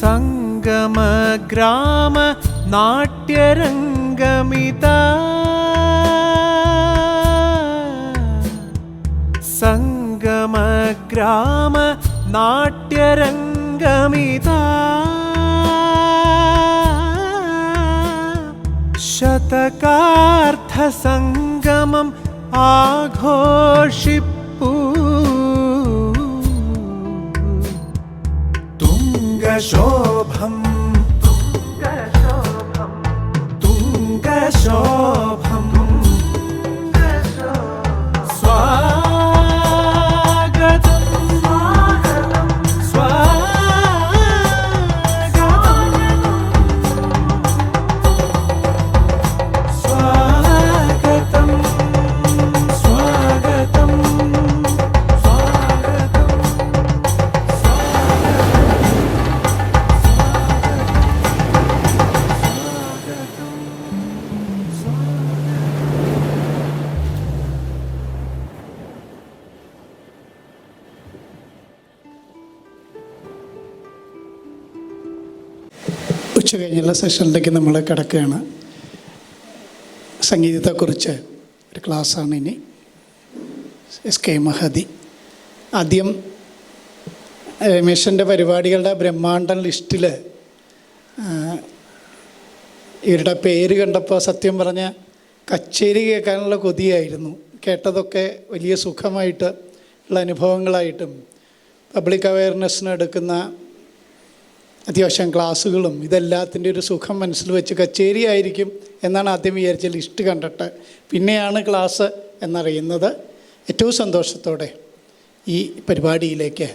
സംഗമ ഗ്രാമ നാട്യരംഗമിതാ സംഗമ ഗ്രാമ നാട്യരംഗമിതാ ശതകാർത്ഥ സംഗമം ആഘോഷിപ്പൂ തുംഗശോഭം തുംഗശോഭം സ്വാഗതം സ്വാഗതം സ്വാഗതം ഉച്ച കഴിഞ്ഞുള്ള സെഷനിലേക്ക് നമ്മൾ കിടക്കുകയാണ്. സംഗീതത്തെക്കുറിച്ച് ഒരു ക്ലാസ്സാണ് ഇനി. SK മഹദി ആദ്യം മിഷൻ്റെ പരിപാടികളുടെ ബ്രഹ്മാണ്ഡം ലിസ്റ്റിൽ ഇവരുടെ പേര് കണ്ടപ്പോൾ സത്യം പറഞ്ഞ കച്ചേരി കേൾക്കാനുള്ള കൊതിയായിരുന്നു. കേട്ടതൊക്കെ വലിയ സുഖമായിട്ട് ഉള്ള അനുഭവങ്ങളായിട്ടും പബ്ലിക് അവയർനെസ്സിന് എടുക്കുന്ന അത്യാവശ്യം ക്ലാസ്സുകളും ഇതെല്ലാത്തിൻ്റെ ഒരു സുഖം മനസ്സിൽ വെച്ച് കച്ചേരി ആയിരിക്കും എന്നാണ് ആദ്യം വിചാരിച്ച ലിസ്റ്റ് കണ്ടിട്ട്. പിന്നെയാണ് ക്ലാസ് എന്നറിയുന്നത്. ഏറ്റവും സന്തോഷത്തോടെ ഈ പരിപാടിയിലേക്ക്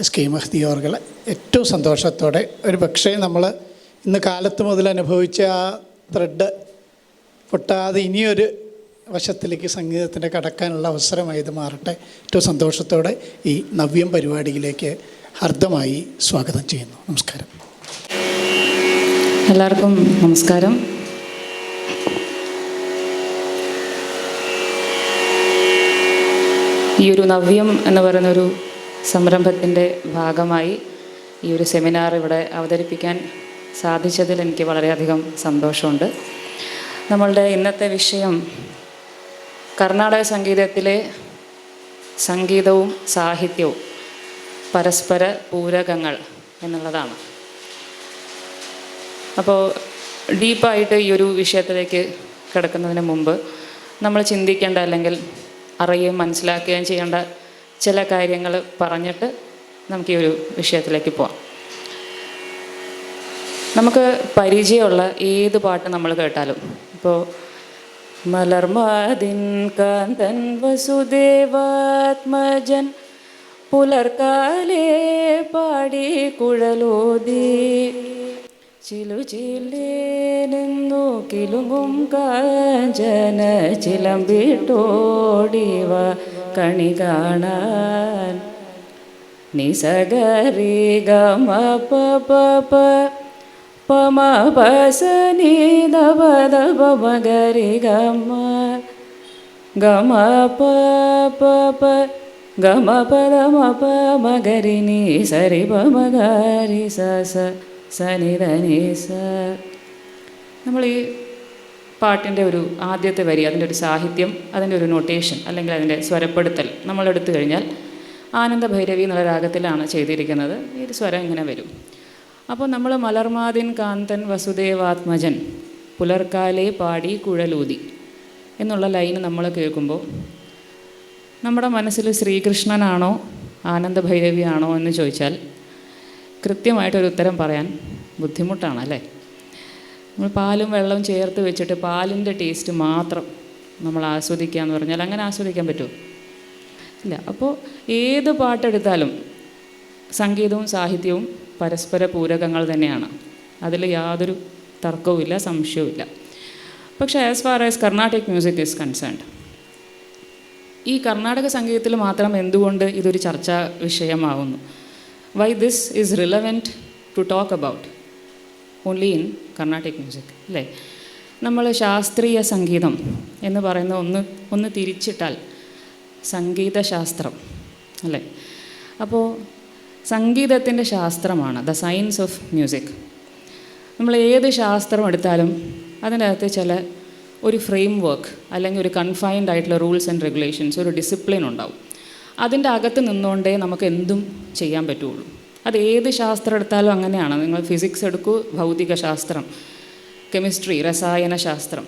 SK മഹദി അവർകൾ ഏറ്റവും സന്തോഷത്തോടെ, ഒരു പക്ഷേ നമ്മൾ ഇന്ന് കാലത്ത് മുതൽ അനുഭവിച്ച ആ ത്രെഡ് പൊട്ടാതെ ഇനിയൊരു വശത്തിലേക്ക് സംഗീതത്തിൻ്റെ കടക്കാനുള്ള അവസരമായത് മാറട്ടെ. ഏറ്റവും സന്തോഷത്തോടെ ഈ നവ്യം പരിപാടിയിലേക്ക് ഹർദ്ദമായി സ്വാഗതം ചെയ്യുന്നു. നമസ്കാരം. എല്ലാവർക്കും നമസ്കാരം. ഈ ഒരു നവ്യം എന്ന് പറയുന്നൊരു സംരംഭത്തിൻ്റെ ഭാഗമായി ഈ ഒരു സെമിനാർ ഇവിടെ അവതരിപ്പിക്കാൻ സാധിച്ചതിൽ എനിക്ക് വളരെയധികം സന്തോഷമുണ്ട്. നമ്മളുടെ ഇന്നത്തെ വിഷയം കർണാടക സംഗീതത്തിലെ സംഗീതവും സാഹിത്യവും പരസ്പര പൂരകങ്ങൾ എന്നുള്ളതാണ്. അപ്പോൾ ഡീപ്പായിട്ട് ഈ ഒരു വിഷയത്തിലേക്ക് കിടക്കുന്നതിന് മുമ്പ് നമ്മൾ ചിന്തിക്കേണ്ട, അല്ലെങ്കിൽ അറിയുകയും മനസ്സിലാക്കുകയും ചെയ്യേണ്ട ചില കാര്യങ്ങൾ പറഞ്ഞിട്ട് നമുക്ക് ഈ ഒരു വിഷയത്തിലേക്ക് പോവാം. നമുക്ക് പരിചയമുള്ള ഏത് പാട്ട് നമ്മൾ കേട്ടാലും, ഇപ്പോൾ മലർമാതിൻ കാന്തൻ വസുദേവാത്മജൻ പുലർക്കാലേ പാടി കുഴലോതി ചിലുചില്ലേനെന്നു കിലുങ്ങും കാഞ്ചന ചിലമ്പിട്ടോടിവ കണി കാണാൻ നിസഗരി ഗമ പ പമ പസനി ദപ ദപ മഗരി ഗമ ഗമ പ ഗമ പദ മപ മഗരി നീ സരി പ മഗരി സ സനി ധനി സ. നമ്മൾ ഈ പാട്ടിൻ്റെ ഒരു ആദ്യത്തെ വരി, അതിൻ്റെ ഒരു സാഹിത്യം, അതിൻ്റെ ഒരു നൊട്ടേഷൻ അല്ലെങ്കിൽ അതിൻ്റെ സ്വരപ്പെടുത്തൽ നമ്മളെടുത്തു കഴിഞ്ഞാൽ ആനന്ദഭൈരവി എന്നുള്ള രാഗത്തിലാണ് ചെയ്തിരിക്കുന്നത്. ഈ സ്വരം ഇങ്ങനെ വരും. അപ്പോൾ നമ്മൾ മലർമാതിൻ കാന്തൻ വസുദേവാത്മജൻ പുലർക്കാലേ പാടി കുഴലൂതി എന്നുള്ള ലൈന് നമ്മൾ കേൾക്കുമ്പോൾ നമ്മുടെ മനസ്സിൽ ശ്രീകൃഷ്ണനാണോ ആനന്ദഭൈരവിയാണോ എന്ന് ചോദിച്ചാൽ കൃത്യമായിട്ടൊരു ഉത്തരം പറയാൻ ബുദ്ധിമുട്ടാണ്, അല്ലേ? നമ്മൾ പാലും വെള്ളവും ചേർത്ത് വെച്ചിട്ട് പാലിൻ്റെ ടേസ്റ്റ് മാത്രം നമ്മൾ ആസ്വദിക്കുക എന്ന് പറഞ്ഞാൽ അങ്ങനെ ആസ്വദിക്കാൻ പറ്റുമോ? ഇല്ല. അപ്പോൾ ഏത് പാട്ടെടുത്താലും സംഗീതവും സാഹിത്യവും പരസ്പര പൂരകങ്ങൾ തന്നെയാണ്. അതിൽ യാതൊരു തർക്കവുമില്ല, സംശയവുമില്ല. പക്ഷേ as far as Carnatic music is concerned, ഈ കർണാടക സംഗീതത്തിൽ മാത്രം എന്തുകൊണ്ട് ഇതൊരു ചർച്ചാ വിഷയമാവുന്നു? Why this is relevant to talk about only in Carnatic music, അല്ലേ? നമ്മൾ ശാസ്ത്രീയ സംഗീതം എന്ന് പറയുന്ന ഒന്ന് തിരിച്ചിട്ടാൽ സംഗീതശാസ്ത്രം, അല്ലേ? അപ്പോൾ സംഗീതത്തിൻ്റെ ശാസ്ത്രമാണ്, ദ സയൻസ് ഓഫ് മ്യൂസിക്. നമ്മൾ ഏത് ശാസ്ത്രം എടുത്താലും അതിനകത്ത് ചില ഒരു ഫ്രെയിം വർക്ക് അല്ലെങ്കിൽ ഒരു കൺഫൈൻഡ് ആയിട്ടുള്ള റൂൾസ് ആൻഡ് റെഗുലേഷൻസ്, ഒരു ഡിസിപ്ലിൻ ഉണ്ടാവും. അതിൻ്റെ അകത്ത് നിന്നുകൊണ്ടേ നമുക്ക് എന്തും ചെയ്യാൻ പറ്റുള്ളൂ. അത് ഏത് ശാസ്ത്രം എടുത്താലും അങ്ങനെയാണ്. നിങ്ങൾ ഫിസിക്സ് എടുക്കൂ, ഭൗതിക ശാസ്ത്രം, കെമിസ്ട്രി, രസായന ശാസ്ത്രം,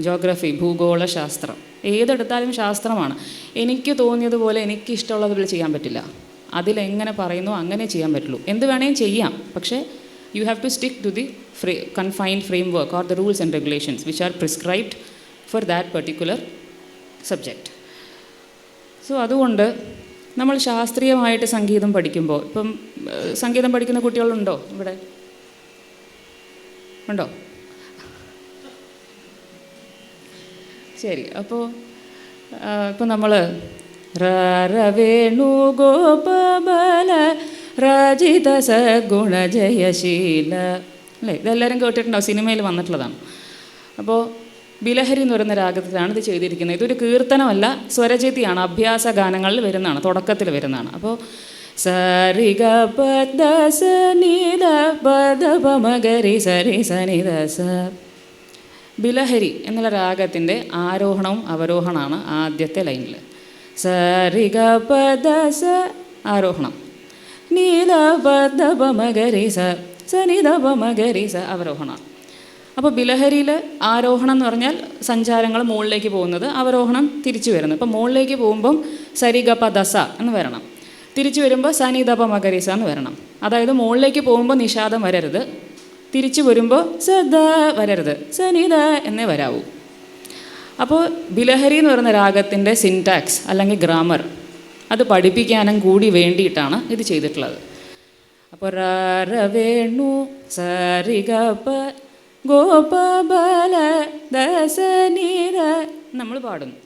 ജോഗ്രഫി, ഭൂഗോള ശാസ്ത്രം, ഏതെടുത്താലും ശാസ്ത്രമാണ്. എനിക്ക് തോന്നിയതുപോലെ എനിക്ക് ഇഷ്ടമുള്ളതുപോലെ ചെയ്യാൻ പറ്റില്ല. അതിലെങ്ങനെ പറയുന്നു അങ്ങനെ ചെയ്യാൻ പറ്റുള്ളൂ. എന്ത് വേണേലും ചെയ്യാം, പക്ഷേ you have to stick to the confined framework or the rules and regulations which are prescribed for that particular subject. So അതുകൊണ്ട് നമ്മൾ ശാസ്ത്രീയമായിട്ട് സംഗീതം പഠിക്കുമ്പോൾ, ഇപ്പം സംഗീതം പഠിക്കുന്ന കുട്ടികളുണ്ടോ ഇവിടെ? ഉണ്ടോ? ശരി. അപ്പോൾ ഇപ്പം നമ്മൾ വേണു ഗോപബല രാജിത സഗുണ ജയശീല, അല്ലേ? ഇതെല്ലാവരും കേട്ടിട്ടുണ്ടാവും, സിനിമയിൽ വന്നിട്ടുള്ളതാണ്. അപ്പോൾ ബിലഹരി എന്ന് പറയുന്ന രാഗത്തിലാണ് ഇത് ചെയ്തിരിക്കുന്നത്. ഇതൊരു കീർത്തനമല്ല, സ്വരചിതിയാണ്, അഭ്യാസ ഗാനങ്ങളിൽ വരുന്നതാണ്, തുടക്കത്തിൽ വരുന്നതാണ്. അപ്പോൾ സരി ഗ പദ സ നി ദ പദ പ മ ഗ രി സ രി സ നി ദ സ. ബിലഹരി എന്നുള്ള രാഗത്തിൻ്റെ ആരോഹണവും അവരോഹണമാണ് ആദ്യത്തെ ലൈനിൽ. സരി ഗ പദ സ ആരോഹണം, നീല പദ പ മ ഗ രി സ സ നി ദ പ മ ഗ രി സ അവരോഹണം. അപ്പോൾ ബിലഹരിയിൽ ആരോഹണം എന്ന് പറഞ്ഞാൽ സഞ്ചാരങ്ങൾ മുകളിലേക്ക് പോകുന്നത്, അവരോഹണം തിരിച്ചു വരുന്നത്. ഇപ്പോൾ മുകളിലേക്ക് പോകുമ്പം സരി ഗ പ ദ സ എന്ന് വരണം, തിരിച്ചു വരുമ്പോൾ സ നി ദ പ മ ഗ രി സ എന്ന് വരണം. അതായത് മുകളിലേക്ക് പോകുമ്പോൾ നിഷാദം വരരുത്, തിരിച്ചു വരുമ്പോൾ സ ദ വരരുത്, സ നി ദ എന്നേ വരാവൂ. അപ്പോൾ ബിലഹരി എന്ന് പറയുന്ന രാഗത്തിൻ്റെ സിൻടാക്സ് അല്ലെങ്കിൽ ഗ്രാമർ അത് പഠിപ്പിക്കാനും കൂടി വേണ്ടിയിട്ടാണ് ഇത് ചെയ്തിട്ടുള്ളത്. അപ്പോൾ വേണു സരി ഗ പ ഗോപബല ദസനീത നമ്മൾ പാടുന്നു.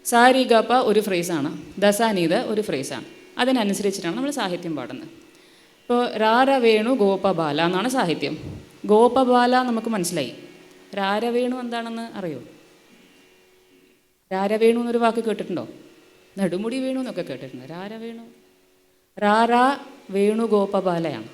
സാരി ഗ പ ഒരു ഫ്രേസാണ്, ദസാനീത ഒരു ഫ്രേസാണ്. അതിനനുസരിച്ചിട്ടാണ് നമ്മൾ സാഹിത്യം പാടുന്നത്. ഇപ്പോൾ വേണു ഗോപബാല എന്നാണ് സാഹിത്യം. ഗോപബാല നമുക്ക് മനസ്സിലായി. രാരവേണു എന്താണെന്ന് അറിയോ? രാരവേണു എന്നൊരു വാക്ക് കേട്ടിട്ടുണ്ടോ? നെടുമുടി വേണു എന്നൊക്കെ കേട്ടിട്ടുണ്ട്. രാരവേണു, രാരാ വേണുഗോപബാലയാണ്.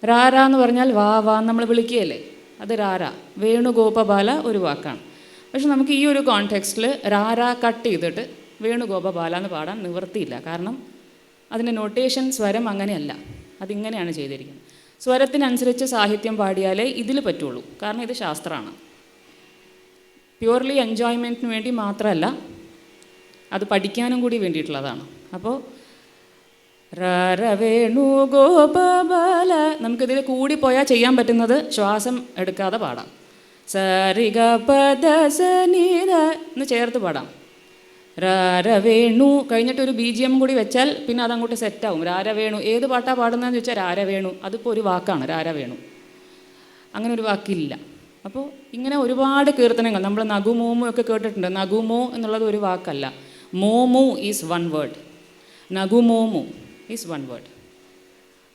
രാര എന്ന് പറഞ്ഞാൽ വാ വാ നമ്മൾ വിളിക്കുകയല്ലേ, അത് രാര. വേണുഗോപബാല ഒരു വാക്കാണ്. പക്ഷെ നമുക്ക് ഈ ഒരു കോണ്ടെക്സ്റ്റിൽ രാര കട്ട് ചെയ്തിട്ട് വേണുഗോപബാല എന്ന് പാടാൻ നിവൃത്തിയില്ല. കാരണം അതിൻ്റെ നൊട്ടേഷൻ സ്വരം അങ്ങനെയല്ല, അതിങ്ങനെയാണ് ചെയ്തിരിക്കുന്നത്. സ്വരത്തിനനുസരിച്ച് സാഹിത്യം പാടിയാലേ ഇതിൽ പറ്റുള്ളൂ. കാരണം ഇത് ശാസ്ത്രമാണ്. പ്യുവർലി എൻജോയ്മെൻറ്റിന് വേണ്ടി മാത്രമല്ല, അത് പഠിക്കാനും കൂടി വേണ്ടിയിട്ടുള്ളതാണ്. അപ്പോൾ വേണു ഗോപബാല നമുക്കിതിൽ കൂടിപ്പോയാൽ ചെയ്യാൻ പറ്റുന്നത് ശ്വാസം എടുക്കാതെ പാടാം. സരി ഗ പദ സ നി ദ എന്ന് ചേർത്ത് പാടാം. വേണു കഴിഞ്ഞിട്ട് ഒരു BGM കൂടി വെച്ചാൽ പിന്നെ അതങ്ങോട്ട് സെറ്റാവും. രാരവേണു ഏത് പാട്ടാണ് പാടുന്നതെന്ന് ചോദിച്ചാൽ രാരവേണു, അതിപ്പോൾ ഒരു വാക്കാണ് രാരവേണു, അങ്ങനെ ഒരു വാക്കില്ല. അപ്പോൾ ഇങ്ങനെ ഒരുപാട് കീർത്തനങ്ങൾ നമ്മൾ നഗുമോമു ഒക്കെ കേട്ടിട്ടുണ്ട്. നഗുമോ എന്നുള്ളത് ഒരു വാക്കല്ല, മോമു ഈസ് വൺ വേർഡ്, നഗുമോമു ഈസ് വൺ വേർഡ്.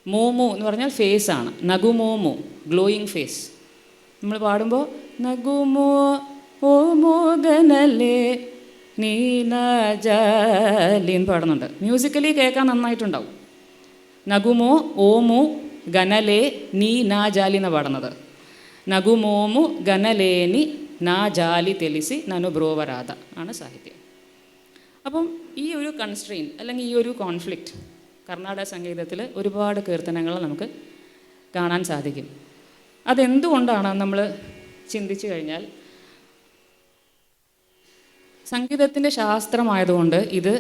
മോമു എന്ന് പറഞ്ഞാൽ ഫേസ് ആണ്, നഗുമോമു ഗ്ലോയിങ് ഫേസ്. നമ്മൾ പാടുമ്പോൾ നഗുമോ ഓ മോഗനല്ലേ നീനജാലിൻ പാടുന്നുണ്ട്. മ്യൂസിക്കലി കേൾക്കാൻ നന്നായിട്ടുണ്ടാവും. നഗുമോ ഓമു ഗനലേ നീ നാ ജാലി എന്നാണ് പാടുന്നത്. നഗുമോമു ഗനലേനി നാ ജാലി തെലിസി നനു ബ്രോവരാധ ആണ് സാഹിത്യം. അപ്പം ഈ ഒരു കൺസ്ട്രെയിൻ അല്ലെങ്കിൽ ഈ ഒരു കോൺഫ്ലിക്റ്റ് കർണാടക സംഗീതത്തിൽ ഒരുപാട് കീർത്തനങ്ങൾ നമുക്ക് കാണാൻ സാധിക്കും. അതെന്തുകൊണ്ടാണ് നമ്മൾ ചിന്തിച്ചു കഴിഞ്ഞാൽ, സംഗീതത്തിൻ്റെ ശാസ്ത്രമായതുകൊണ്ട് ഇത്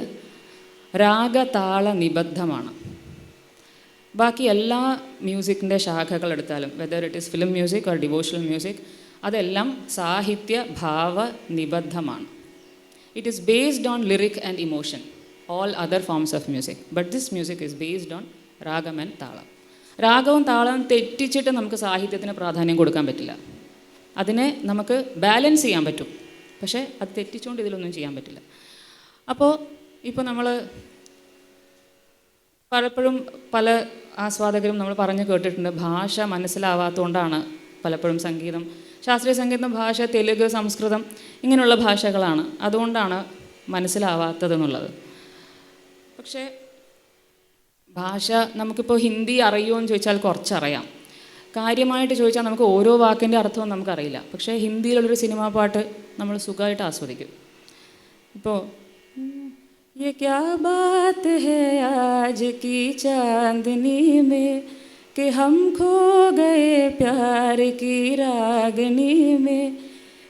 രാഗതാള നിബദ്ധമാണ്. ബാക്കി എല്ലാ മ്യൂസിക്കിൻ്റെ ശാഖകൾ എടുത്താലും, whether it is film music or devotional music, അതെല്ലാം സാഹിത്യ ഭാവ നിബദ്ധമാണ്. It is based on lyric and emotion, all other forms of music, but this music is based on ragam and താളം. രാഗവും താളവും തെറ്റിച്ചിട്ട് നമുക്ക് സാഹിത്യത്തിന് പ്രാധാന്യം കൊടുക്കാൻ പറ്റില്ല. അതിനെ നമുക്ക് ബാലൻസ് ചെയ്യാൻ പറ്റും, പക്ഷേ അത് തെറ്റിച്ചുകൊണ്ട് ഇതിലൊന്നും ചെയ്യാൻ പറ്റില്ല. അപ്പോൾ ഇപ്പോൾ നമ്മൾ പലപ്പോഴും പല ആസ്വാദകരും നമ്മൾ പറഞ്ഞു കേട്ടിട്ടുണ്ട്, ഭാഷ മനസ്സിലാവാത്തതുകൊണ്ടാണ് പലപ്പോഴും സംഗീതം, ശാസ്ത്രീയ സംഗീതം ഭാഷ തെലുങ്ക്, സംസ്കൃതം ഇങ്ങനെയുള്ള ഭാഷകളാണ്, അതുകൊണ്ടാണ് മനസ്സിലാവാത്തതെന്നുള്ളത്. പക്ഷേ ഭാഷ നമുക്കിപ്പോൾ ഹിന്ദി അറിയുമോ എന്ന് ചോദിച്ചാൽ കുറച്ചറിയാം. കാര്യമായിട്ട് ചോദിച്ചാൽ നമുക്ക് ഓരോ വാക്കിൻ്റെ അർത്ഥവും നമുക്കറിയില്ല. പക്ഷേ ഹിന്ദിയിലുള്ളൊരു സിനിമാ പാട്ട് നമ്മൾ സുഖമായിട്ട് ആസ്വദിക്കും. ഇപ്പോൾ ये क्या बात है आज की चांदनी में कि हम खो गए प्यार की रागनी में,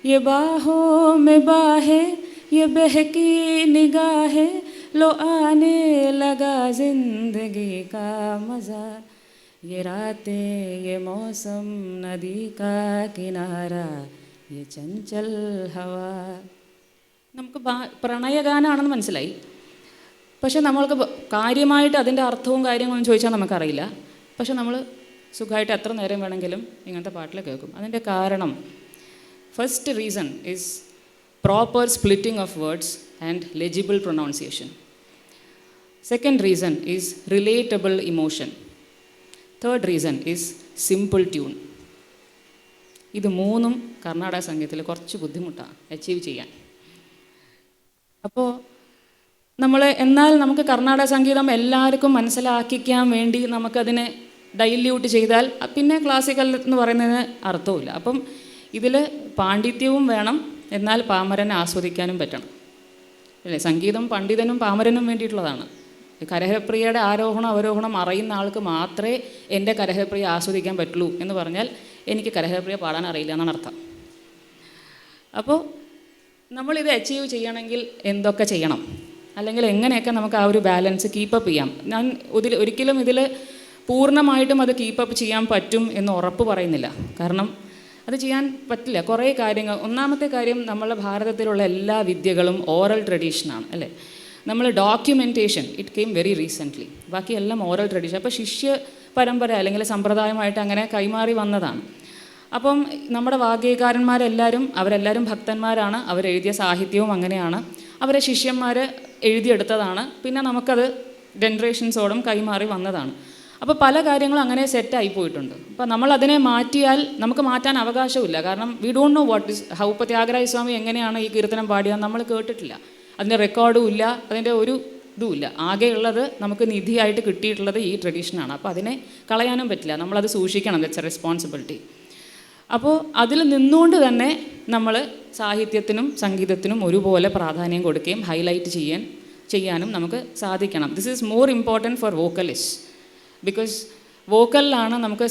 ये बाहों में बाहें ये बहकी निगाहें, लो आने लगा जिंदगी का मज़ा, ये रातें ये मौसम नदी का किनारा ये चंचल हवा. നമുക്ക് പ്രണയഗാനാണെന്ന് മനസ്സിലായി. പക്ഷെ നമ്മൾക്ക് കാര്യമായിട്ട് അതിൻ്റെ അർത്ഥവും കാര്യങ്ങളും ചോദിച്ചാൽ നമുക്കറിയില്ല. പക്ഷെ നമ്മൾ സുഖമായിട്ട് എത്ര നേരം വേണമെങ്കിലും ഇങ്ങനത്തെ പാട്ടിൽ കേൾക്കും. അതിൻ്റെ കാരണം first reason is proper splitting of words and legible pronunciation. Second reason is relatable emotion. Third reason is simple tune. ഇത് മൂന്നും കർണാടക സംഗീതത്തിൽ കുറച്ച് ബുദ്ധിമുട്ടാണ് അച്ചീവ് ചെയ്യാൻ. അപ്പോൾ എന്നാൽ നമുക്ക് കർണാടക സംഗീതം എല്ലാവർക്കും മനസ്സിലാക്കിക്കാൻ വേണ്ടി നമുക്കതിനെ ഡൈല്യൂട്ട് ചെയ്താൽ പിന്നെ ക്ലാസിക്കൽ എന്ന് പറയുന്നതിന് അർത്ഥവുമില്ല. അപ്പം ഇതിൽ പാണ്ഡിത്യവും വേണം, എന്നാൽ പാമരനെ ആസ്വദിക്കാനും പറ്റണം അല്ലേ. സംഗീതം പണ്ഡിതനും പാമരനും വേണ്ടിയിട്ടുള്ളതാണ്. കരഹപ്രിയയുടെ ആരോഹണം അവരോഹണം അറിയുന്ന ആൾക്ക് മാത്രമേ എൻ്റെ കരഹപ്രിയ ആസ്വദിക്കാൻ പറ്റുള്ളൂ എന്ന് പറഞ്ഞാൽ എനിക്ക് കരഹപ്രിയ പാടാൻ അറിയില്ല എന്നാണ് അർത്ഥം. അപ്പോൾ നമ്മളിത് അച്ചീവ് ചെയ്യണമെങ്കിൽ എന്തൊക്കെ ചെയ്യണം, അല്ലെങ്കിൽ എങ്ങനെയൊക്കെ നമുക്ക് ആ ഒരു ബാലൻസ് കീപ്പപ്പ് ചെയ്യാം. ഞാൻ ഒരിക്കലും ഇതിൽ പൂർണ്ണമായിട്ടും അത് കീപ്പപ്പ് ചെയ്യാൻ പറ്റും എന്ന് ഉറപ്പ് പറയുന്നില്ല. കാരണം അത് ചെയ്യാൻ പറ്റില്ല. കുറേ കാര്യങ്ങൾ. ഒന്നാമത്തെ കാര്യം, നമ്മളുടെ ഭാരതത്തിലുള്ള എല്ലാ വിദ്യകളും ഓറൽ ട്രഡീഷനാണ് അല്ലേ. നമ്മൾ documentation it came very recently. ബാക്കിയെല്ലാം ഓറൽ ട്രഡീഷൻ. അപ്പോൾ ശിഷ്യ പരമ്പര അല്ലെങ്കിൽ സമ്പ്രദായമായിട്ട് അങ്ങനെ കൈമാറി വന്നതാണ്. അപ്പം നമ്മുടെ അവരെല്ലാവരും ഭക്തന്മാരാണ്. അവരെഴുതിയ സാഹിത്യവും അങ്ങനെയാണ്. അവരെ ശിഷ്യന്മാർ എഴുതിയെടുത്തതാണ്. പിന്നെ നമുക്കത് ജനറേഷൻസോടും കൈമാറി വന്നതാണ്. അപ്പോൾ പല കാര്യങ്ങളും അങ്ങനെ സെറ്റായി പോയിട്ടുണ്ട്. അപ്പോൾ നമ്മളതിനെ മാറ്റിയാൽ നമുക്ക് മാറ്റാൻ അവകാശമില്ല. കാരണം we don't know what is how. ഇപ്പോൾ ത്യാഗരാജ സ്വാമി എങ്ങനെയാണ് ഈ കീർത്തനം പാടിയത് നമ്മൾ കേട്ടിട്ടില്ല. അതിൻ്റെ റെക്കോർഡും ഇല്ല, അതിൻ്റെ ഒരു ഇതുമില്ല. ആകെയുള്ളത് നമുക്ക് നിധിയായിട്ട് കിട്ടിയിട്ടുള്ളത് ഈ ട്രഡീഷനാണ്. അപ്പോൾ അതിനെ കളയാനും പറ്റില്ല. നമ്മളത് സൂക്ഷിക്കണം. That's A responsibility. അപ്പോൾ അതിൽ നിന്നുകൊണ്ട് തന്നെ നമ്മൾ സാഹിത്യത്തിനും സംഗീതത്തിനും ഒരുപോലെ പ്രാധാന്യം കൊടുക്കുകയും ഹൈലൈറ്റ് ചെയ്യാനും നമുക്ക് സാധിക്കണം. This is more important for vocalist. Because വോക്കലിലാണ് നമുക്ക്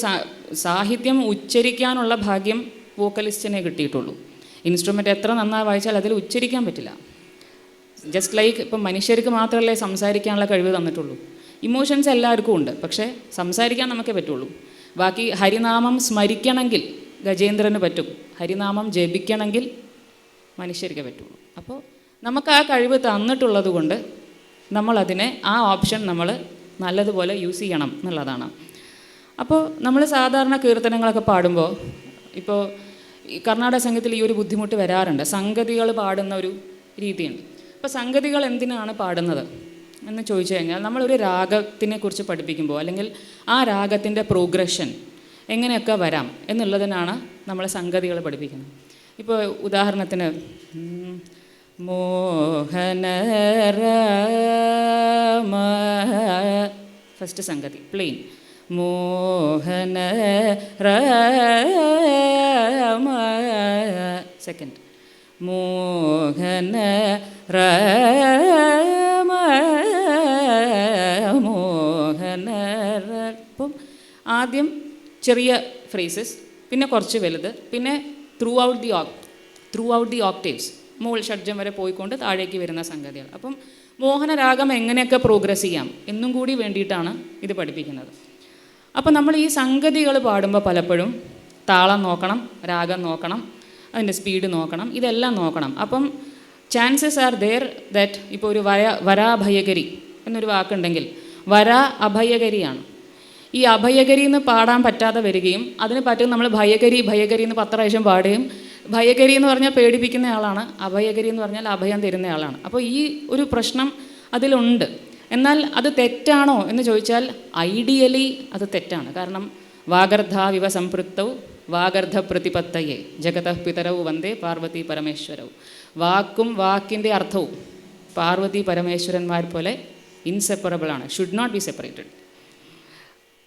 സാഹിത്യം ഉച്ചരിക്കാനുള്ള ഭാഗ്യം വോക്കലിസ്റ്റിനെ കിട്ടിയിട്ടുള്ളൂ. ഇൻസ്ട്രുമെൻ്റ് എത്ര നന്നായി വായിച്ചാൽ അതിൽ ഉച്ചരിക്കാൻ പറ്റില്ല. ജസ്റ്റ് ലൈക്ക് ഇപ്പം മനുഷ്യർക്ക് മാത്രമല്ലേ സംസാരിക്കാനുള്ള കഴിവ് തന്നിട്ടുള്ളൂ. ഇമോഷൻസ് എല്ലാവർക്കും ഉണ്ട്, പക്ഷേ സംസാരിക്കാൻ നമുക്കേ പറ്റുള്ളൂ. ബാക്കി ഹരിനാമം സ്മരിക്കണമെങ്കിൽ ഗജേന്ദ്രന് പറ്റും, ഹരിനാമം ജപിക്കണമെങ്കിൽ മനുഷ്യർക്ക് പറ്റുള്ളൂ. അപ്പോൾ നമുക്ക് ആ കഴിവ് തന്നിട്ടുള്ളത് കൊണ്ട് നമ്മളതിനെ ആ ഓപ്ഷൻ നമ്മൾ നല്ലതുപോലെ യൂസ് ചെയ്യണം എന്നുള്ളതാണ്. അപ്പോൾ നമ്മൾ സാധാരണ കീർത്തനങ്ങളൊക്കെ പാടുമ്പോൾ ഇപ്പോൾ ഈ കർണാടക സംഗീതത്തിൽ ഈ ഒരു ബുദ്ധിമുട്ട് വരാറുണ്ട്. സംഗതികൾ പാടുന്ന ഒരു രീതിയുണ്ട്. അപ്പോൾ സംഗതികൾ എന്തിനാണ് പാടുന്നത് എന്ന് ചോദിച്ചു കഴിഞ്ഞാൽ, നമ്മളൊരു രാഗത്തിനെ കുറിച്ച് പഠിപ്പിക്കുമ്പോൾ അല്ലെങ്കിൽ ആ രാഗത്തിൻ്റെ പ്രോഗ്രഷൻ എങ്ങനെയൊക്കെ വരാം എന്നുള്ളതിനാണ് നമ്മൾ സംഗതികൾ പഠിപ്പിക്കുന്നത്. ഇപ്പോൾ ഉദാഹരണത്തിന് മോഹനരാമ ഫസ്റ്റ് സംഗതി പ്ലെയിൻ, മോഹനരാമ സെക്കൻഡ്, മോഹനരാമ മോഹനര. അപ്പം ആദ്യം ചെറിയ ഫ്രേസസ്, പിന്നെ കുറച്ച് വലുത്, പിന്നെ ത്രൂ ഔട്ട് ദി ഓക്ടേവ്സ്, മുകൾ ഷഡ്ജം വരെ പോയിക്കൊണ്ട് താഴേക്ക് വരുന്ന സംഗതികൾ. അപ്പം മോഹനരാഗം എങ്ങനെയൊക്കെ പ്രോഗ്രസ് ചെയ്യാം എന്നും കൂടി വേണ്ടിയിട്ടാണ് ഇത് പഠിപ്പിക്കുന്നത്. അപ്പം നമ്മൾ ഈ സംഗതികൾ പാടുമ്പോൾ പലപ്പോഴും താളം നോക്കണം, രാഗം നോക്കണം, അതിൻ്റെ സ്പീഡ് നോക്കണം, ഇതെല്ലാം നോക്കണം. അപ്പം ചാൻസസ് ആർ ദെയർ ദാറ്റ് ഇപ്പോൾ ഒരു വരാഭയകരി എന്നൊരു വാക്കുണ്ടെങ്കിൽ വര അഭയകരിയാണ്. ഈ അഭയകരി എന്ന് പാടാൻ പറ്റാതെ വരികയും അതിന് പറ്റും നമ്മൾ ഭയകരി എന്ന് 10 പ്രാവശ്യം പാടുകയും, ഭയകരി എന്ന് പറഞ്ഞാൽ പേടിപ്പിക്കുന്ന ആളാണ്, അഭയകരി എന്ന് പറഞ്ഞാൽ അഭയം തരുന്ന ആളാണ്. അപ്പോൾ ഈ ഒരു പ്രശ്നം അതിലുണ്ട്. എന്നാൽ അത് തെറ്റാണോ എന്ന് ചോദിച്ചാൽ ഐഡിയലി അത് തെറ്റാണ്. കാരണം വാഗർദ്ധാവിവ സംപൃക്തൗ വാഗർദ്ധ പ്രതിപത്തയെ ജഗതഃ പിതരൗ വന്ദേ പാർവതി പരമേശ്വരവും. വാക്കും വാക്കിൻ്റെ അർത്ഥവും പാർവതി പരമേശ്വരന്മാർ പോലെ ഇൻസെപ്പറബിളാണ്, ഷുഡ് നോട്ട് ബി സെപ്പറേറ്റഡ്.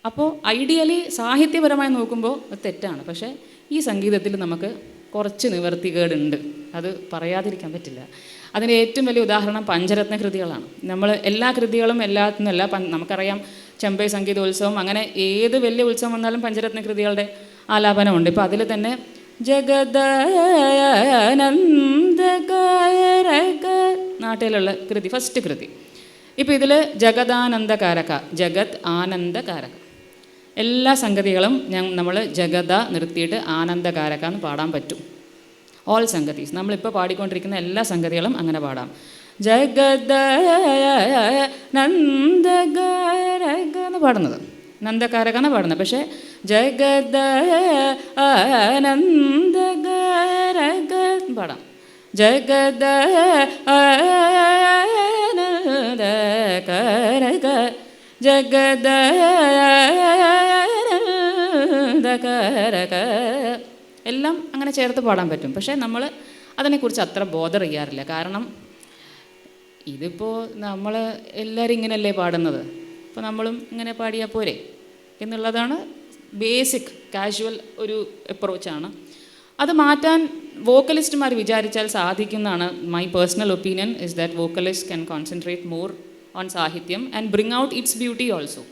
അപ്പോൾ ഐഡിയലി സാഹിത്യപരമായി നോക്കുമ്പോൾ അത് തെറ്റാണ്. പക്ഷേ ഈ സംഗീതത്തിൽ നമുക്ക് കുറച്ച് നിവർത്തികേടുണ്ട്, അത് പറയാതിരിക്കാൻ പറ്റില്ല. അതിൻ്റെ ഏറ്റവും വലിയ ഉദാഹരണം പഞ്ചരത്ന കൃതികളാണ്. നമ്മൾ എല്ലാ കൃതികളും എല്ലാത്തിനല്ല, നമുക്കറിയാം ചെമ്പൈ സംഗീതോത്സവം, അങ്ങനെ ഏത് വലിയ ഉത്സവം വന്നാലും പഞ്ചരത്ന കൃതികളുടെ ആലാപനമുണ്ട്. ഇപ്പോൾ അതിൽ തന്നെ ജഗദാനന്ദകാരക നാട്ടിലുള്ള കൃതി, ഫസ്റ്റ് കൃതി. ഇപ്പോൾ ഇതിൽ ജഗദാനന്ദകാരക, ജഗത് ആനന്ദകാരക, എല്ലാ സംഗതികളും നമ്മൾ ജഗത നിർത്തിയിട്ട് ആനന്ദകാരക എന്ന് പാടാൻ പറ്റും. ഓൾ സംഗതീസ്, നമ്മളിപ്പോൾ പാടിക്കൊണ്ടിരിക്കുന്ന എല്ലാ സംഗതികളും അങ്ങനെ പാടാം. ജഗദാനന്ദകാരക എന്ന് പാടുന്നത്, നന്ദകാരക എന്ന് പാടുന്നത്. പക്ഷേ ജഗദാനന്ദകാരക പാടാം. ജഗദാനന്ദകാരക ജഗദാനന്ദകാരക എല്ലാം അങ്ങനെ ചേർത്ത് പാടാൻ പറ്റും. പക്ഷേ നമ്മൾ അതിനെക്കുറിച്ച് അത്ര ബോധർ ചെയ്യാറില്ല. കാരണം ഇതിപ്പോൾ നമ്മൾ എല്ലാവരും ഇങ്ങനെയല്ലേ പാടുന്നത്, അപ്പോൾ നമ്മളും ഇങ്ങനെ പാടിയാൽ പോരെ എന്നുള്ളതാണ് ബേസിക് കാഷ്വൽ ഒരു അപ്രോച്ചാണ്. അത് മാറ്റാൻ വോക്കലിസ്റ്റുമാർ വിചാരിച്ചാൽ സാധിക്കുന്നതാണ്. My personal opinion is that vocalist can concentrate more on sahityam and bring out its beauty also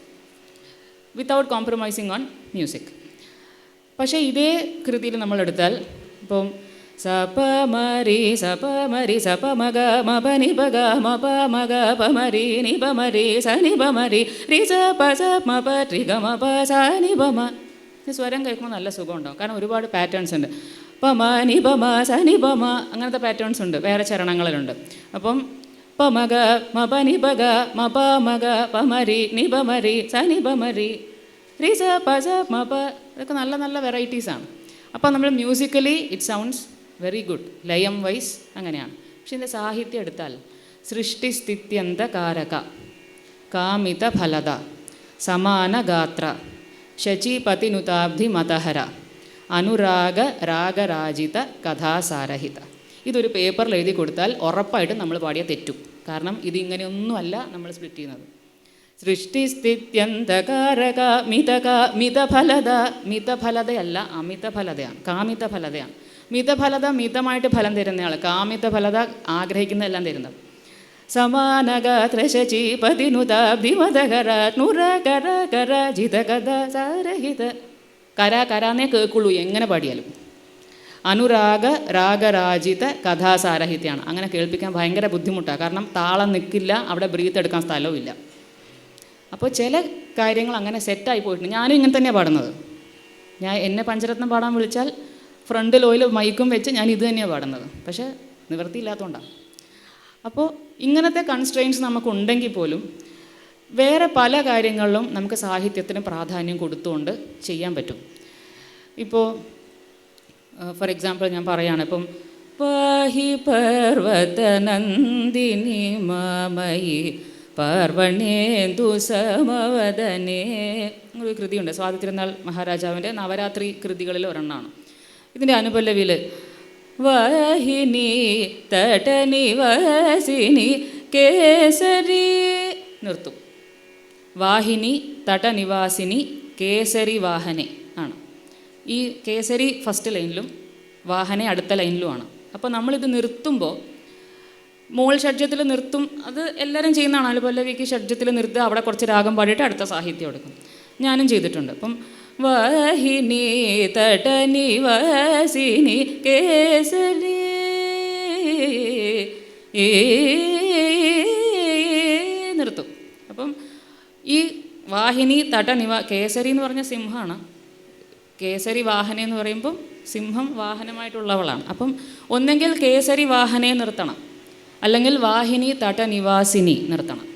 without compromising on music. പക്ഷേ ഇതേ കൃതിയിൽ നമ്മളെടുത്താൽ ഇപ്പം സപമരി സപമരി സപമഗ മപനിപഗ മപമഗ പമരി നിപമരി സനിപമരി രി സപ സപമപ ത്രിഗമപ സനിപമ, സ്വരം കേൾക്കുമ്പോൾ നല്ല സുഖമുണ്ടാവും. കാരണം ഒരുപാട് പാറ്റേൺസ് ഉണ്ട്. പമ നിപമ സനിപമ അങ്ങനത്തെ പാറ്റേൺസ് ഉണ്ട്, വേറെ ചരണങ്ങളിലുണ്ട്. അപ്പം പമഗ മപനിപഗ മപമഗ പമരി നിപമരി സനിപമരി രി സപ സപമപ, ഇതൊക്കെ നല്ല നല്ല വെറൈറ്റീസാണ്. അപ്പോൾ നമ്മൾ musically it sounds very good, ലയം വൈസ് അങ്ങനെയാണ്. പക്ഷെ ഇതിൻ്റെ സാഹിത്യം എടുത്താൽ സൃഷ്ടിസ്ഥിത്യന്തകാരക കാമിത ഫലദ സമാന ഗാത്ര ശചീപതിനുതാബ്ധി മതഹര അനുരാഗ രാഗരാജിത കഥാസാരഹിത. ഇതൊരു പേപ്പറിൽ എഴുതി കൊടുത്താൽ ഉറപ്പായിട്ടും നമ്മൾ പാടിയാൽ തെറ്റും. കാരണം ഇതിങ്ങനെയൊന്നുമല്ല നമ്മൾ സ്പ്ലിറ്റ് ചെയ്യുന്നത്. സൃഷ്ടിസ്ഥിത്യന്തകാരക മിതക മിതഫലത, മിതഫലതയല്ല അമിതഫലതയാണ്, കാമിതഫലതയാണ്. മിതഫലത മിതമായിട്ട് ഫലം തരുന്നയാൾ, കാമിതഫലത ആഗ്രഹിക്കുന്നതെല്ലാം തരുന്നത്. സമാനഗാത്ര ശചീപതിനുതാബ്ധിമതകര നുരകര കര ജിതകഥ സാരഹിത. കര കരാന്നേ കേൾക്കുള്ളൂ എങ്ങനെ പാടിയാലും. അനുരാഗ രാഗരാജിത കഥാസാരഹിതയാണ്. അങ്ങനെ കേൾപ്പിക്കാൻ ഭയങ്കര ബുദ്ധിമുട്ടാണ്. കാരണം താളം നിൽക്കില്ല, അവിടെ ബ്രീത്ത് എടുക്കാൻ സ്ഥലവും ഇല്ല. അപ്പോൾ ചില കാര്യങ്ങൾ അങ്ങനെ സെറ്റായി പോയിട്ടുണ്ട്. ഞാനും ഇങ്ങനെ തന്നെയാണ് പാടുന്നത്. എന്നെ പഞ്ചരത്നം പാടാൻ വിളിച്ചാൽ ഫ്രണ്ടിൽ ഓയിൽ മൈക്കും വെച്ച് ഞാൻ ഇത് തന്നെയാണ് പാടുന്നത്. പക്ഷേ നിവൃത്തിയില്ലാത്തതുകൊണ്ടാണ്. അപ്പോൾ ഇങ്ങനത്തെ കൺസ്ട്രെയിൻസ് നമുക്കുണ്ടെങ്കിൽ പോലും വേറെ പല കാര്യങ്ങളിലും നമുക്ക് സാഹിത്യത്തിന് പ്രാധാന്യം കൊടുത്തുകൊണ്ട് ചെയ്യാൻ പറ്റും. ഇപ്പോൾ ഫോർ എക്സാമ്പിൾ ഞാൻ പറയുകയാണ്, ഇപ്പം പാഹി പർവതനന്ദിനി മാമയി പാർവണേന്ദു സമവദനേ ഒരു കൃതിയുണ്ട്. സ്വാതി തിരുനാൾ മഹാരാജാവിൻ്റെ നവരാത്രി കൃതികളിൽ ഒരെണ്ണമാണ്. ഇതിൻ്റെ അനുപല്ലവിയിൽ വാഹിനി തടനിവാസിനി കേസരി നിർത്തും. വാഹിനി തടനിവാസിനി കേസരി വാഹനെ ആണ്. ഈ കേസരി ഫസ്റ്റ് ലൈനിലും വാഹനെ അടുത്ത ലൈനിലുമാണ്. അപ്പോൾ നമ്മളിത് നിർത്തുമ്പോൾ മോൾ ഷഡ്ജത്തിൽ നിർത്തും. അത് എല്ലാവരും ചെയ്യുന്നതാണ്. അനുപല്ലവിക്ക് ഷഡ്ജത്തിൽ നിർത്തുക, അവിടെ കുറച്ച് രാഗം പാടിയിട്ട് അടുത്ത സാഹിത്യം എടുക്കും. ഞാനും ചെയ്തിട്ടുണ്ട്. അപ്പം വാഹിനി തടനിവാസിനി കേസരി നിർത്തും. അപ്പം ഈ വാഹിനി കേസരി എന്ന് പറഞ്ഞ സിംഹമാണ്. കേസരി വാഹന എന്ന് പറയുമ്പം സിംഹം വാഹനമായിട്ടുള്ളവളാണ്. അപ്പം ഒന്നെങ്കിൽ കേസരി വാഹനയെ നിർത്തണം, അല്ലെങ്കിൽ വാഹിനി തടനിവാസിനി നിർത്തണം.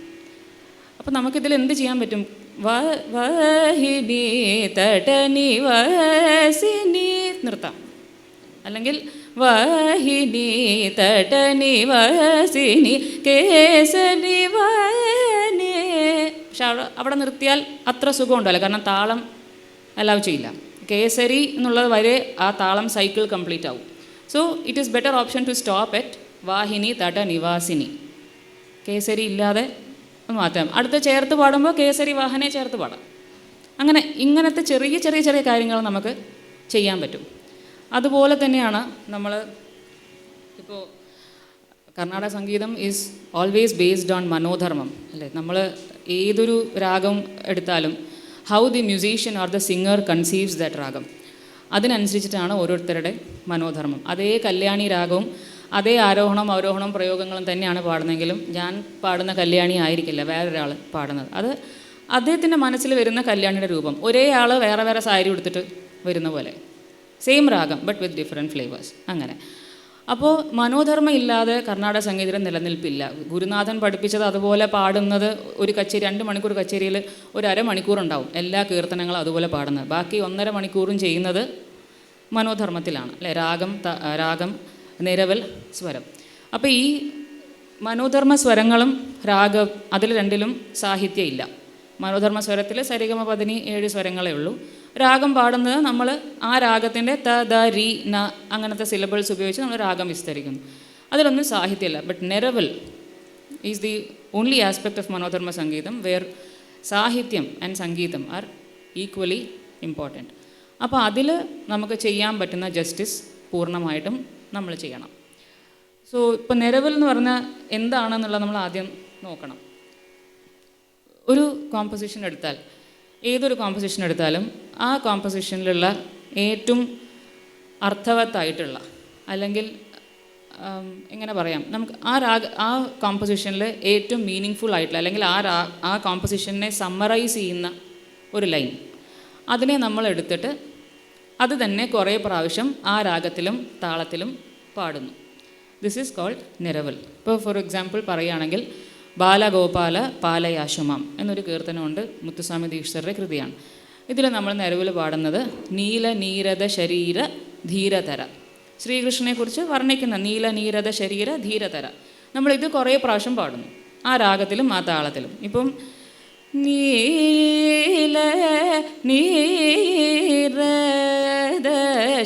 അപ്പം നമുക്കിതിൽ എന്ത് ചെയ്യാൻ പറ്റും? വാഹിനി തടനിവാസിനി നിർത്താം, അല്ലെങ്കിൽ വാഹിനി തടനിവാസിനി കേസരി വാഹനേ. പക്ഷെ അവിടെ നിർത്തിയാൽ അത്ര സുഖം ഉണ്ടല്ലോ, കാരണം താളം അലൗ ചെയ്യില്ല. കേസരി എന്നുള്ളത് വരെ ആ താളം സൈക്കിൾ കംപ്ലീറ്റ് ആവും. So it is better option to stop at വാഹിനി തടനിവാസിനി. കേസരി ഇല്ലാതെ മാറ്റാം. അടുത്ത ചേർത്ത് പാടുമ്പോൾ കേസരി വാഹനെ ചേർത്ത് പാടാം. അങ്ങനെ ഇങ്ങനത്തെ ചെറിയ ചെറിയ ചെറിയ കാര്യങ്ങൾ നമുക്ക് ചെയ്യാൻ പറ്റും. അതുപോലെ തന്നെയാണ് നമ്മൾ ഇപ്പോൾ കർണാടക സംഗീതം is always based on manodharmam അല്ലേ. നമ്മൾ ഏതൊരു രാഗം എടുത്താലും how the musician or the singer conceives that ragam, അതിനനുസരിച്ചിട്ടാണ് ഓരോരുത്തരുടെ മനോധർമ്മം. അതേ കല്യാണി രാഗവും അതേ ആരോഹണം അവരോഹണം പ്രയോഗങ്ങളും തന്നെയാണ് പാടുന്നതെങ്കിലും ഞാൻ പാടുന്ന കല്യാണി ആയിരിക്കില്ല വേറൊരാൾ പാടുന്നത്. അത് അദ്ദേഹത്തിൻ്റെ മനസ്സിൽ വരുന്ന കല്യാണിയുടെ രൂപം. ഒരേ ആൾ വേറെ വേറെ സാരി ഉടുത്തിട്ട് വരുന്ന പോലെ, സെയിം രാഗം ബട്ട് വിത്ത് ഡിഫറെൻറ്റ് ഫ്ലേവേഴ്സ് അങ്ങനെ. അപ്പോൾ മനോധർമ്മം ഇല്ലാതെ കർണാടക സംഗീതം നിലനിൽപ്പില്ല. ഗുരുനാഥൻ പഠിപ്പിച്ചത് അതുപോലെ പാടുന്നത് ഒരു കച്ചേരി 2 മണിക്കൂർ കച്ചേരിയിൽ ഒരു അരമണിക്കൂർ ഉണ്ടാവും എല്ലാ കീർത്തനങ്ങളും അതുപോലെ പാടുന്നത്. ബാക്കി 1.5 മണിക്കൂറും ചെയ്യുന്നത് മനോധർമ്മത്തിലാണ് അല്ലേ. രാഗം നിരവൽ സ്വരം. അപ്പോൾ ഈ മനോധർമ്മ സ്വരങ്ങളും രാഗം അതിൽ രണ്ടിലും സാഹിത്യം ഇല്ല. മനോധർമ്മ സ്വരത്തിൽ സരിഗമ പദനി 7 സ്വരങ്ങളേ ഉള്ളൂ. രാഗം പാടുന്നത് നമ്മൾ ആ രാഗത്തിൻ്റെ ത ദ രി ന അങ്ങനത്തെ സിലബിൾസ് ഉപയോഗിച്ച് നമ്മൾ രാഗം വിസ്തരിക്കുന്നു. അതിലൊന്നും സാഹിത്യമില്ല. But neraval is the only aspect of manodharma sangeetham where സാഹിത്യം ആൻഡ് സംഗീതം ആർ ഈക്വലി ഇമ്പോർട്ടൻറ്റ്. അപ്പോൾ അതിൽ നമുക്ക് ചെയ്യാൻ പറ്റുന്ന ജസ്റ്റിസ് പൂർണ്ണമായിട്ടും നമ്മൾ ചെയ്യണം. സോ ഇപ്പോൾ നിരവൽ എന്ന് പറഞ്ഞാൽ എന്താണെന്നുള്ളത് നമ്മൾ ആദ്യം നോക്കണം. ഒരു കോമ്പസിഷൻ എടുത്താൽ, ഏതൊരു കോമ്പസിഷൻ എടുത്താലും ആ കോമ്പസിഷനിലുള്ള ഏറ്റവും അർത്ഥവത്തായിട്ടുള്ള അല്ലെങ്കിൽ എങ്ങനെ പറയാം, നമുക്ക് ആ കോമ്പസിഷനിൽ ഏറ്റവും മീനിങ് ആയിട്ടുള്ള അല്ലെങ്കിൽ ആ കോമ്പസിഷനെ സമ്മറൈസ് ചെയ്യുന്ന ഒരു ലൈൻ, അതിനെ നമ്മൾ എടുത്തിട്ട് അത് തന്നെ കുറേ പ്രാവശ്യം ആ രാഗത്തിലും താളത്തിലും പാടുന്നു. This is called neraval. ഇപ്പോൾ ഫോർ എക്സാമ്പിൾ പറയുകയാണെങ്കിൽ ബാലഗോപാല പാലയാശുമാം എന്നൊരു കീർത്തനമുണ്ട്, മുത്തുസ്വാമി ദീക്ഷിതരുടെ കൃതിയാണ്. ഇതിൽ നമ്മൾ നിരവൽ പാടുന്നത് നീല നീരത ശരീര ധീരതര, ശ്രീകൃഷ്ണനെക്കുറിച്ച് വർണ്ണിക്കുന്ന നീല നീരത ശരീര ധീരതര. നമ്മളിത് കുറേ പ്രാവശ്യം പാടുന്നു ആ രാഗത്തിലും ആ താളത്തിലും. ഇപ്പം നീല നീരത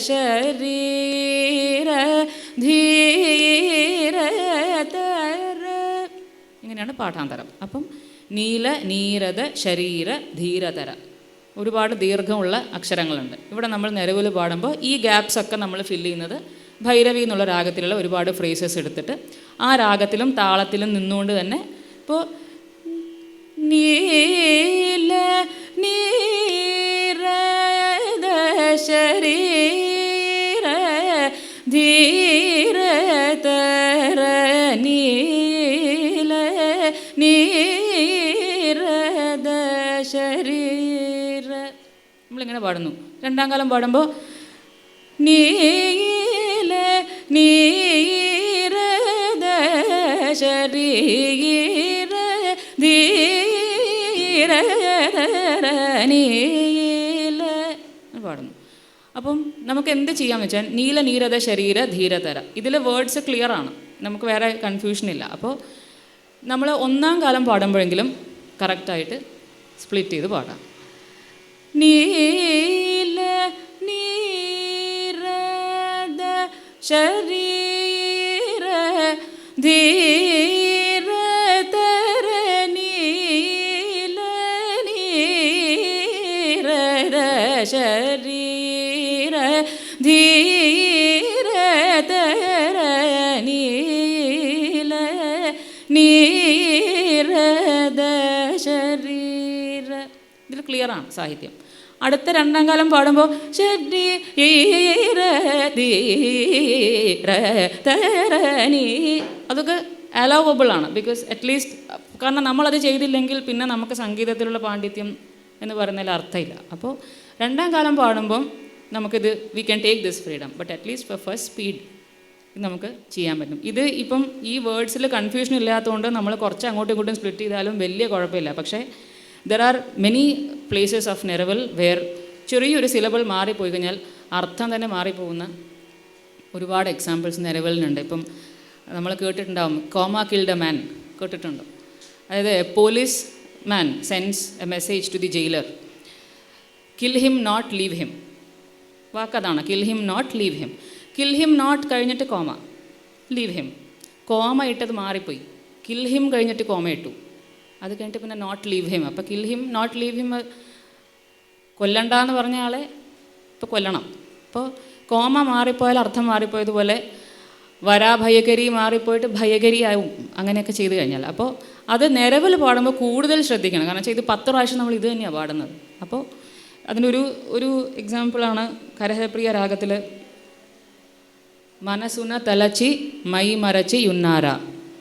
ശരീര ധീരതര, ഇങ്ങനെയാണ് പാഠാന്തരം. അപ്പം നീല നീരത ശരീര ധീരതര, ഒരുപാട് ദീർഘമുള്ള അക്ഷരങ്ങളുണ്ട്. ഇവിടെ നമ്മൾ നിരവൽ പാടുമ്പോൾ ഈ ഗ്യാപ്സ് ഒക്കെ നമ്മൾ ഫില്ല് ചെയ്യുന്നത് ഭൈരവി എന്നുള്ള രാഗത്തിലുള്ള ഒരുപാട് ഫ്രേസസ് എടുത്തിട്ട് ആ രാഗത്തിലും താളത്തിലും നിന്നുകൊണ്ട് തന്നെ. ഇപ്പോൾ നീല നീരത ശരീര ധീരതര നീല നീരത ശരീര, നമ്മളിങ്ങനെ പാടുന്നു. രണ്ടാം കാലം പാടുമ്പോൾ നീല നീരത ശരീര ധീരതര നീല പാടുന്നു. അപ്പം നമുക്ക് എന്ത് ചെയ്യാമെന്ന് വെച്ചാൽ നീല നീരത ശരീര ധീരതര, ഇതിൽ വേർഡ്സ് ക്ലിയർ ആണ്, നമുക്ക് വേറെ കൺഫ്യൂഷനില്ല. അപ്പോൾ നമ്മൾ ഒന്നാം കാലം പാടുമ്പോഴെങ്കിലും കറക്റ്റായിട്ട് സ്പ്ലിറ്റ് ചെയ്ത് പാടാം. നീല നീരത ശരീര ധീരതര നീല നീരത ശരീര ധീരതര നീല നീരത ശരീര, ഇതിൽ ക്ലിയറാണ് സാഹിത്യം. അടുത്ത രണ്ടാം കാലം പാടുമ്പോൾ ശരീര ധീരതരണി, അതൊക്കെ അലൗവബിളാണ്. ബിക്കോസ് അറ്റ്ലീസ്റ്റ് കാരണം നമ്മളത് ചെയ്തില്ലെങ്കിൽ പിന്നെ നമുക്ക് സംഗീതത്തിലുള്ള പാണ്ഡിത്യം എന്ന് പറയുന്നതിൽ അർത്ഥമില്ല. അപ്പോൾ രണ്ടാം കാലം പാടുമ്പം നമുക്കിത് we can take this freedom, but at least for first speed നമുക്ക് ചെയ്യാൻ പറ്റും. ഇത് ഇപ്പം ഈ വേർഡ്സിൽ കൺഫ്യൂഷൻ ഇല്ലാത്തതുകൊണ്ട് നമ്മൾ കുറച്ച് അങ്ങോട്ടും ഇങ്ങോട്ടും സ്പ്ലിറ്റ് ചെയ്താലും വലിയ കുഴപ്പമില്ല. പക്ഷേ there are many places of neraval where ചെറിയൊരു സിലബിൾ മാറിപ്പോയി കഴിഞ്ഞാൽ അർത്ഥം തന്നെ മാറിപ്പോകുന്ന ഒരുപാട് എക്സാമ്പിൾസ് നിരവലിനുണ്ട്. ഇപ്പം നമ്മൾ കേട്ടിട്ടുണ്ടാവും കോമ കിൽഡ് എ മാൻ, കേട്ടിട്ടുണ്ടോ? അതായത് policeman sends a message to the jailer, kill him not leave him. വാക്കതാണ് kill him not leave him. Kill him not കഴിഞ്ഞിട്ട് കോമ, ലീവ് ഹിം, കോമ ഇട്ടത് മാറിപ്പോയി. കിൽ ഹിം കഴിഞ്ഞിട്ട് comma ഇട്ടു, അത് കഴിഞ്ഞിട്ട് പിന്നെ നോട്ട് ലീവ് ഹിം. അപ്പോൾ kill him not leave him കൊല്ലണ്ട എന്ന് പറഞ്ഞ ആളെ ഇപ്പോൾ കൊല്ലണം. അപ്പോൾ കോമ മാറിപ്പോയാൽ അർത്ഥം മാറിപ്പോയതുപോലെ വരാഭയകരി മാറിപ്പോയിട്ട് ഭയകരി ആവും, അങ്ങനെയൊക്കെ ചെയ്തു കഴിഞ്ഞാൽ. അപ്പോൾ അത് നിരവൽ പാടുമ്പോൾ കൂടുതൽ ശ്രദ്ധിക്കണം. കാരണം വെച്ചാൽ ഇത് 10 പ്രാവശ്യം നമ്മൾ ഇത് തന്നെയാണ് പാടുന്നത്. അപ്പോൾ അതിനൊരു ഒരു എക്സാമ്പിളാണ് കരഹപ്രിയ രാഗത്തിൽ മനസുന തലച്ചി മൈ മരച്ചി യുന്നാര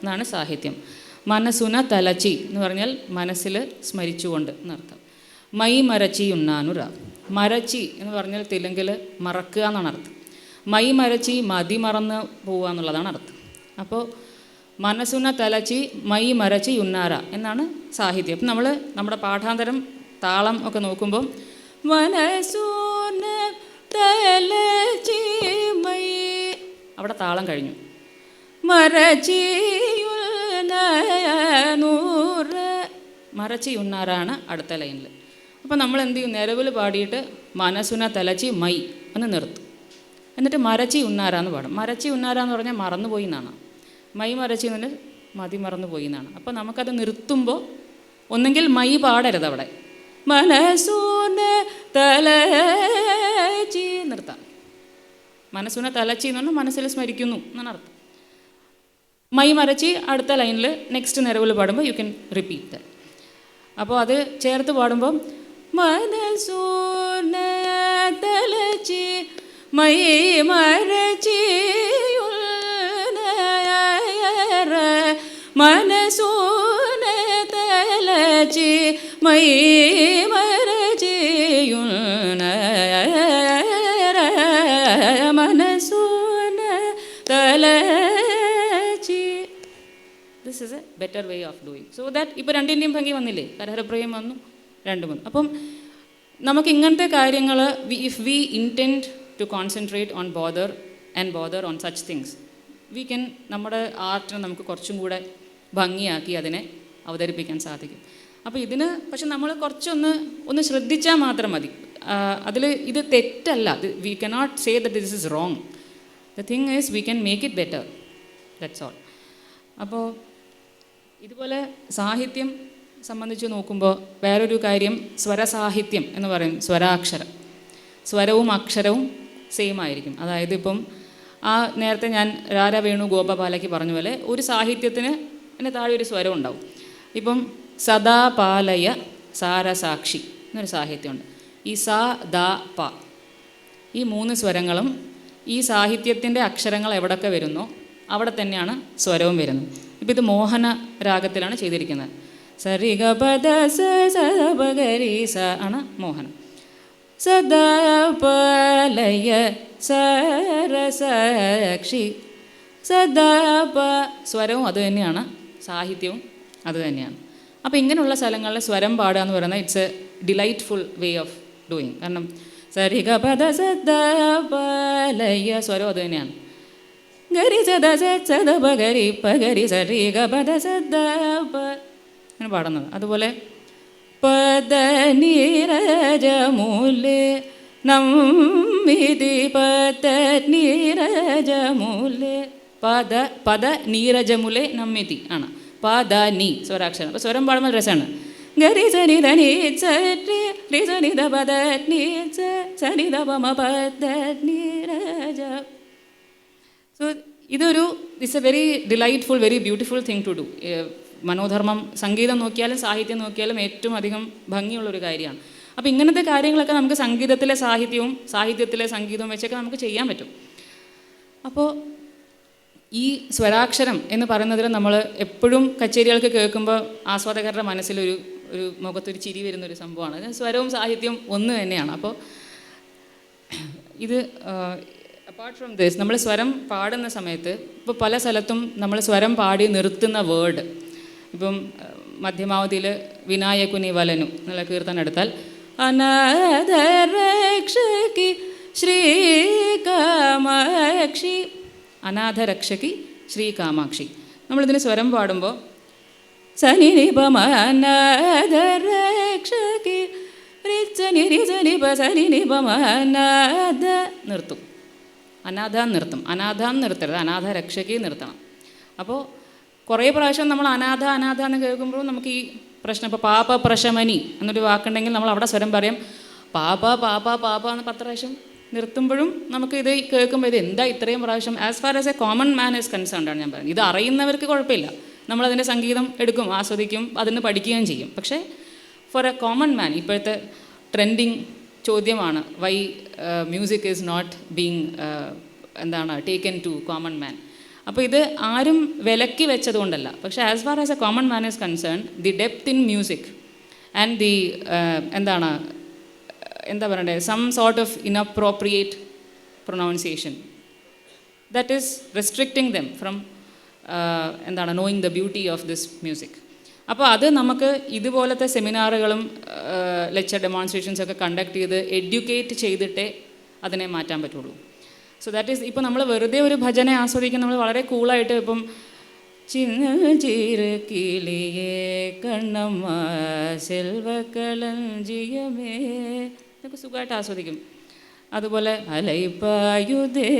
എന്നാണ് സാഹിത്യം. മനസുന തലച്ചി എന്ന് പറഞ്ഞാൽ മനസ്സിൽ സ്മരിച്ചുകൊണ്ട് എന്നർത്ഥം. മൈ മരച്ചി യുന്നാനുര. മരച്ചി എന്ന് പറഞ്ഞാൽ തെലുങ്കിൽ മറക്കുക എന്നാണ് അർത്ഥം. മൈ മരച്ചി മതി മറന്ന് പോവുക എന്നുള്ളതാണ് അർത്ഥം. അപ്പോൾ മനസുന തലച്ചി മൈ മരച്ചി യുന്നാര എന്നാണ് സാഹിത്യം. അപ്പം നമ്മൾ നമ്മുടെ പാഠാന്തരം താളം ഒക്കെ നോക്കുമ്പോൾ മനസുന തലച്ചി മൈ, അവിടെ താളം കഴിഞ്ഞു. മരച്ചി യുന്നാറാണ് അടുത്ത ലൈനിൽ. അപ്പോൾ നമ്മൾ എന്ത് ചെയ്യും, നിലവിൽ പാടിയിട്ട് മനസുന തലച്ചി മൈ എന്ന് നിർത്തും. എന്നിട്ട് മരച്ചി ഉന്നാര എന്ന് പാടും. മരച്ചി ഉന്നാര എന്ന് പറഞ്ഞാൽ മറന്നുപോയി എന്നാണ്. മൈ മരച്ചി എന്ന് പറഞ്ഞാൽ മതി മറന്നുപോയി എന്നാണ്. അപ്പോൾ നമുക്കത് നിർത്തുമ്പോൾ ഒന്നെങ്കിൽ മൈ പാടരുത്, അവിടെ മനസുന തലച്ചി നിർത്താം. മനസുന തലച്ചി എന്ന് പറഞ്ഞാൽ മനസ്സിൽ സ്മരിക്കുന്നു എന്നാണ് അർത്ഥം. മൈ മരച്ചി അടുത്ത ലൈനിൽ നെക്സ്റ്റ് നിലവിൽ പാടുമ്പോൾ യു ക്യാൻ റിപ്പീറ്റ് ദാറ്റ്. അപ്പോൾ അത് ചേർത്ത് പാടുമ്പോൾ മനസുന തലച്ചി മൈ മരച്ചി മനസുന തലച്ചി മൈ മരച്ചി മനസുന തലച്ചി. This is a better way of doing. So that ഇപ്പോൾ രണ്ടിൻ്റെയും ഭംഗി വന്നില്ലേ, കരഹരപ്രയം വന്നു, രണ്ടും വന്നു. അപ്പം നമുക്ക് ഇങ്ങനത്തെ കാര്യങ്ങൾ if we intend to concentrate on bother on such things, we can നമ്മുടെ ആർട്ടിനെ നമുക്ക് കുറച്ചും കൂടെ ഭംഗിയാക്കി അതിനെ അവതരിപ്പിക്കാൻ സാധിക്കും. അപ്പോൾ ഇതിന് പക്ഷെ നമ്മൾ കുറച്ചൊന്ന് ശ്രദ്ധിച്ചാൽ മാത്രം മതി. അതിൽ ഇത് തെറ്റല്ല, we cannot say that this is wrong. The thing is we can make it better, that's all. അപ്പോൾ ഇതുപോലെ സാഹിത്യം സംബന്ധിച്ച് നോക്കുമ്പോൾ വേറൊരു കാര്യം സ്വരസാഹിത്യം എന്ന് പറയും. സ്വരാക്ഷരം, സ്വരവും അക്ഷരവും സെയിം ആയിരിക്കും. അതായത് ഇപ്പം നേരത്തെ ഞാൻ രാര വേണു ഗോപപാലയ്ക്ക് പറഞ്ഞ പോലെ ഒരു സാഹിത്യത്തിന് അതിന് താഴെ ഒരു സ്വരം ഉണ്ടാവും. ഇപ്പം സദാപാലയ സാരസാക്ഷി എന്നൊരു സാഹിത്യമുണ്ട്. ഈ സ ദ പ ഈ 3 സ്വരങ്ങളും ഈ സാഹിത്യത്തിൻ്റെ അക്ഷരങ്ങൾ എവിടെയൊക്കെ വരുന്നോ അവിടെ തന്നെയാണ് സ്വരവും വരുന്നത്. ഇപ്പം ഇത് മോഹന രാഗത്തിലാണ് ചെയ്തിരിക്കുന്നത്. സരിഗപദ സപഗരി സ ആണ് മോഹനം. സദാപാലയ സാരസാക്ഷി സദാപ സ്വരവും അത് തന്നെയാണ്, സാഹിത്യവും അത് തന്നെയാണ്. അപ്പോൾ ഇങ്ങനെയുള്ള സ്ഥലങ്ങളിൽ സ്വരം പാടുക എന്ന് പറയുന്നത് it's A delightful way of doing. കാരണം സരിഗപദ സദാപാലയ സ്വരം അത് തന്നെയാണ്. ഗരി സദ സദപ ഗരി പഗരി സരിഗപദ സദാപ അങ്ങനെ പാടുന്നത്. അതുപോലെ പദ നീരജമൂലേ നമ്മിതി പദ നീരജമൂലേ പദ നീരജമുലെ നമ്മിതി ആണ്. പദ നീ സ്വരാക്ഷരം. അപ്പോൾ സ്വരം പാടുമ്പോൾ രസമാണ്. ഗരി സനിധ നീ സനിധ പദ നീ സനിധ പമ പദ നീരജ. So it's a very delightful, very beautiful thing to do. മനോധർമ്മം സംഗീതം നോക്കിയാലും സാഹിത്യം നോക്കിയാലും ഏറ്റവും അധികം ഭംഗിയുള്ളൊരു കാര്യമാണ്. അപ്പോൾ ഇങ്ങനത്തെ കാര്യങ്ങളൊക്കെ നമുക്ക് സംഗീതത്തിലെ സാഹിത്യവും സാഹിത്യത്തിലെ സംഗീതവും വെച്ചൊക്കെ നമുക്ക് ചെയ്യാൻ പറ്റും. അപ്പോൾ ഈ സ്വരാക്ഷരം എന്ന് പറയുന്നതിൽ നമ്മൾ എപ്പോഴും കച്ചേരികൾക്ക് കേൾക്കുമ്പോൾ ആസ്വാദകരുടെ മനസ്സിലൊരു മുഖത്തൊരു ചിരി വരുന്നൊരു സംഭവമാണ്. സ്വരവും സാഹിത്യവും ഒന്ന് തന്നെയാണ്. അപ്പോൾ ഇത് അപ്പാർട്ട് ഫ്രം ദിസ് നമ്മൾ സ്വരം പാടുന്ന സമയത്ത് ഇപ്പോൾ പല സ്ഥലത്തും നമ്മൾ സ്വരം പാടി നിർത്തുന്ന വേർഡ്, ഇപ്പം മധ്യമാവധിയിൽ വിനായകുനി വലനു എന്നുള്ള കീർത്തനം എടുത്താൽ അനാഥരക്ഷകി ശ്രീകാമാക്ഷി, അനാഥരക്ഷകി ശ്രീകാമാക്ഷി. നമ്മളിതിന് സ്വരം പാടുമ്പോൾ സനിനിപമ അനാഥരക്ഷകി റിച്ചനിരിസനിപ സനിനിപമ അനാഥ നിർത്തും. അനാഥ നിർത്തരുത്, അനാഥ രക്ഷയ്ക്ക് നിർത്തണം. അപ്പോൾ കുറേ പ്രാവശ്യം നമ്മൾ അനാഥ എന്ന് കേൾക്കുമ്പോൾ നമുക്ക് ഈ പ്രശ്നം, ഇപ്പോൾ പാപ പ്രശമനി എന്നൊരു വാക്കുണ്ടെങ്കിൽ നമ്മൾ അവിടെ സ്വരം പറയും പാപ പാപ പാപ എന്ന് 10 പ്രാവശ്യം നിർത്തുമ്പോഴും നമുക്ക് ഇത് കേൾക്കുമ്പോൾ ഇത് എന്താ ഇത്രയും പ്രാവശ്യം. As far as a common man is concerned ആണ് ഞാൻ പറയുന്നത്. ഇത് അറിയുന്നവർക്ക് കുഴപ്പമില്ല, നമ്മളതിൻ്റെ സംഗീതം എടുക്കും, ആസ്വദിക്കും, അതിന് പഠിക്കുകയും ചെയ്യും. പക്ഷേ ഫോർ എ കോമൺ മാൻ ഇപ്പോഴത്തെ ട്രെൻഡിങ് ചോദ്യമാണ് why music is not being taken to common man. അപ്പോൾ ഇത് ആരും വിലക്കി വെച്ചതുകൊണ്ടല്ല. പക്ഷേ as far as a common man is concern, the depth in music and the എന്താ പറയണ്ടേ, some sort of inappropriate pronunciation that is restricting them from knowing the beauty of this music. അപ്പോൾ അത് നമുക്ക് ഇതുപോലത്തെ സെമിനാറുകളും ലെക്ചർ ഡെമോൺസ്ട്രേഷൻസൊക്കെ conduct ചെയ്ത് educate ചെയ്തിട്ടേ അതിനെ മാറ്റാൻ പറ്റുള്ളൂ. സോ ദാറ്റ് ഈസ്, ഇപ്പോൾ നമ്മൾ വെറുതെ ഒരു ഭജന ആസ്വദിക്കാൻ നമ്മൾ വളരെ കൂളായിട്ട് ഇപ്പം ചിന്നചീര് കിളിയേ കണ്ണമ്മ സെൽവക്കളഞ്ചിയമേ ഇതൊക്കെ സുഖമായിട്ട് ആസ്വദിക്കും. അതുപോലെ അലൈപ്പായുതേ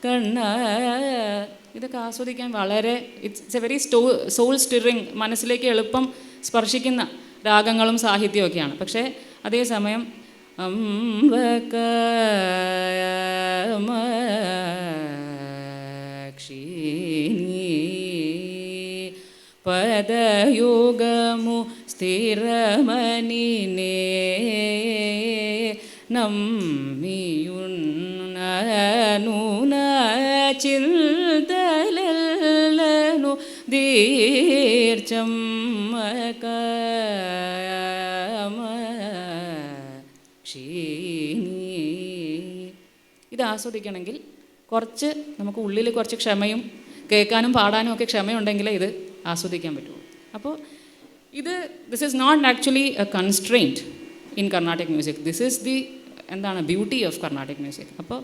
കണ്ണ, ഇതൊക്കെ ആസ്വദിക്കാൻ വളരെ it's a very soul stirring, മനസ്സിലേക്ക് എളുപ്പം സ്പർശിക്കുന്ന രാഗങ്ങളും സാഹിത്യവും ഒക്കെയാണ്. പക്ഷേ അതേസമയം പദയോഗമു സ്ഥിരമനിനേ നമ്മിയുന്നൂന ചിന്തലു ദീർച്ചം ഇത് ആസ്വദിക്കണമെങ്കിൽ കുറച്ച് നമുക്ക് ഉള്ളിൽ കുറച്ച് ക്ഷമയും കേൾക്കാനും പാടാനും ഒക്കെ ക്ഷമയുണ്ടെങ്കിലേ ഇത് ആസ്വദിക്കാൻ പറ്റുള്ളൂ. അപ്പോൾ this is not actually a constraint in Carnatic music. This is the beauty of Carnatic music. അപ്പോൾ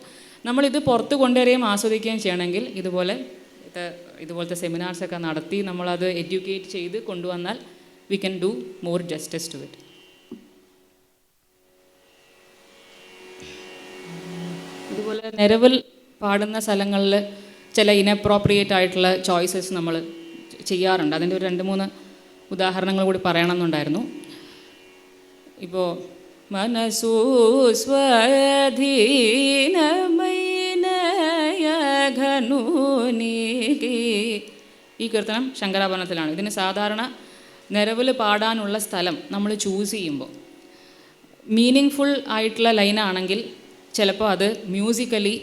നമ്മളിത് പുറത്ത് കൊണ്ടുവരികയും ആസ്വദിക്കുകയും ചെയ്യണമെങ്കിൽ ഇതുപോലത്തെ സെമിനാർസൊക്കെ നടത്തി നമ്മളത് എഡ്യൂക്കേറ്റ് ചെയ്ത് കൊണ്ടുവന്നാൽ we can do more justice to it. അതുപോലെ നിരവൽ പാടുന്ന സ്ഥലങ്ങളിൽ ചില ഇനപ്രോപ്രിയേറ്റ് ആയിട്ടുള്ള ചോയ്സസ് നമ്മൾ ചെയ്യാറുണ്ട്. അതിൻ്റെ ഒരു 2-3 ഉദാഹരണങ്ങൾ കൂടി പറയണമെന്നുണ്ടായിരുന്നു. ഇപ്പോൾ മനസ്സു സ്വധീനമൈനയഘനൂനീകി, ഈ കീർത്തനം ശങ്കരാഭരണത്തിലാണ്. ഇതിന് സാധാരണ നിരവൽ പാടാനുള്ള സ്ഥലം നമ്മൾ ചൂസ് ചെയ്യുമ്പോൾ മീനിങ് ഫുൾ ആയിട്ടുള്ള ലൈനാണെങ്കിൽ ചിലപ്പോൾ അത് മ്യൂസിക്കലി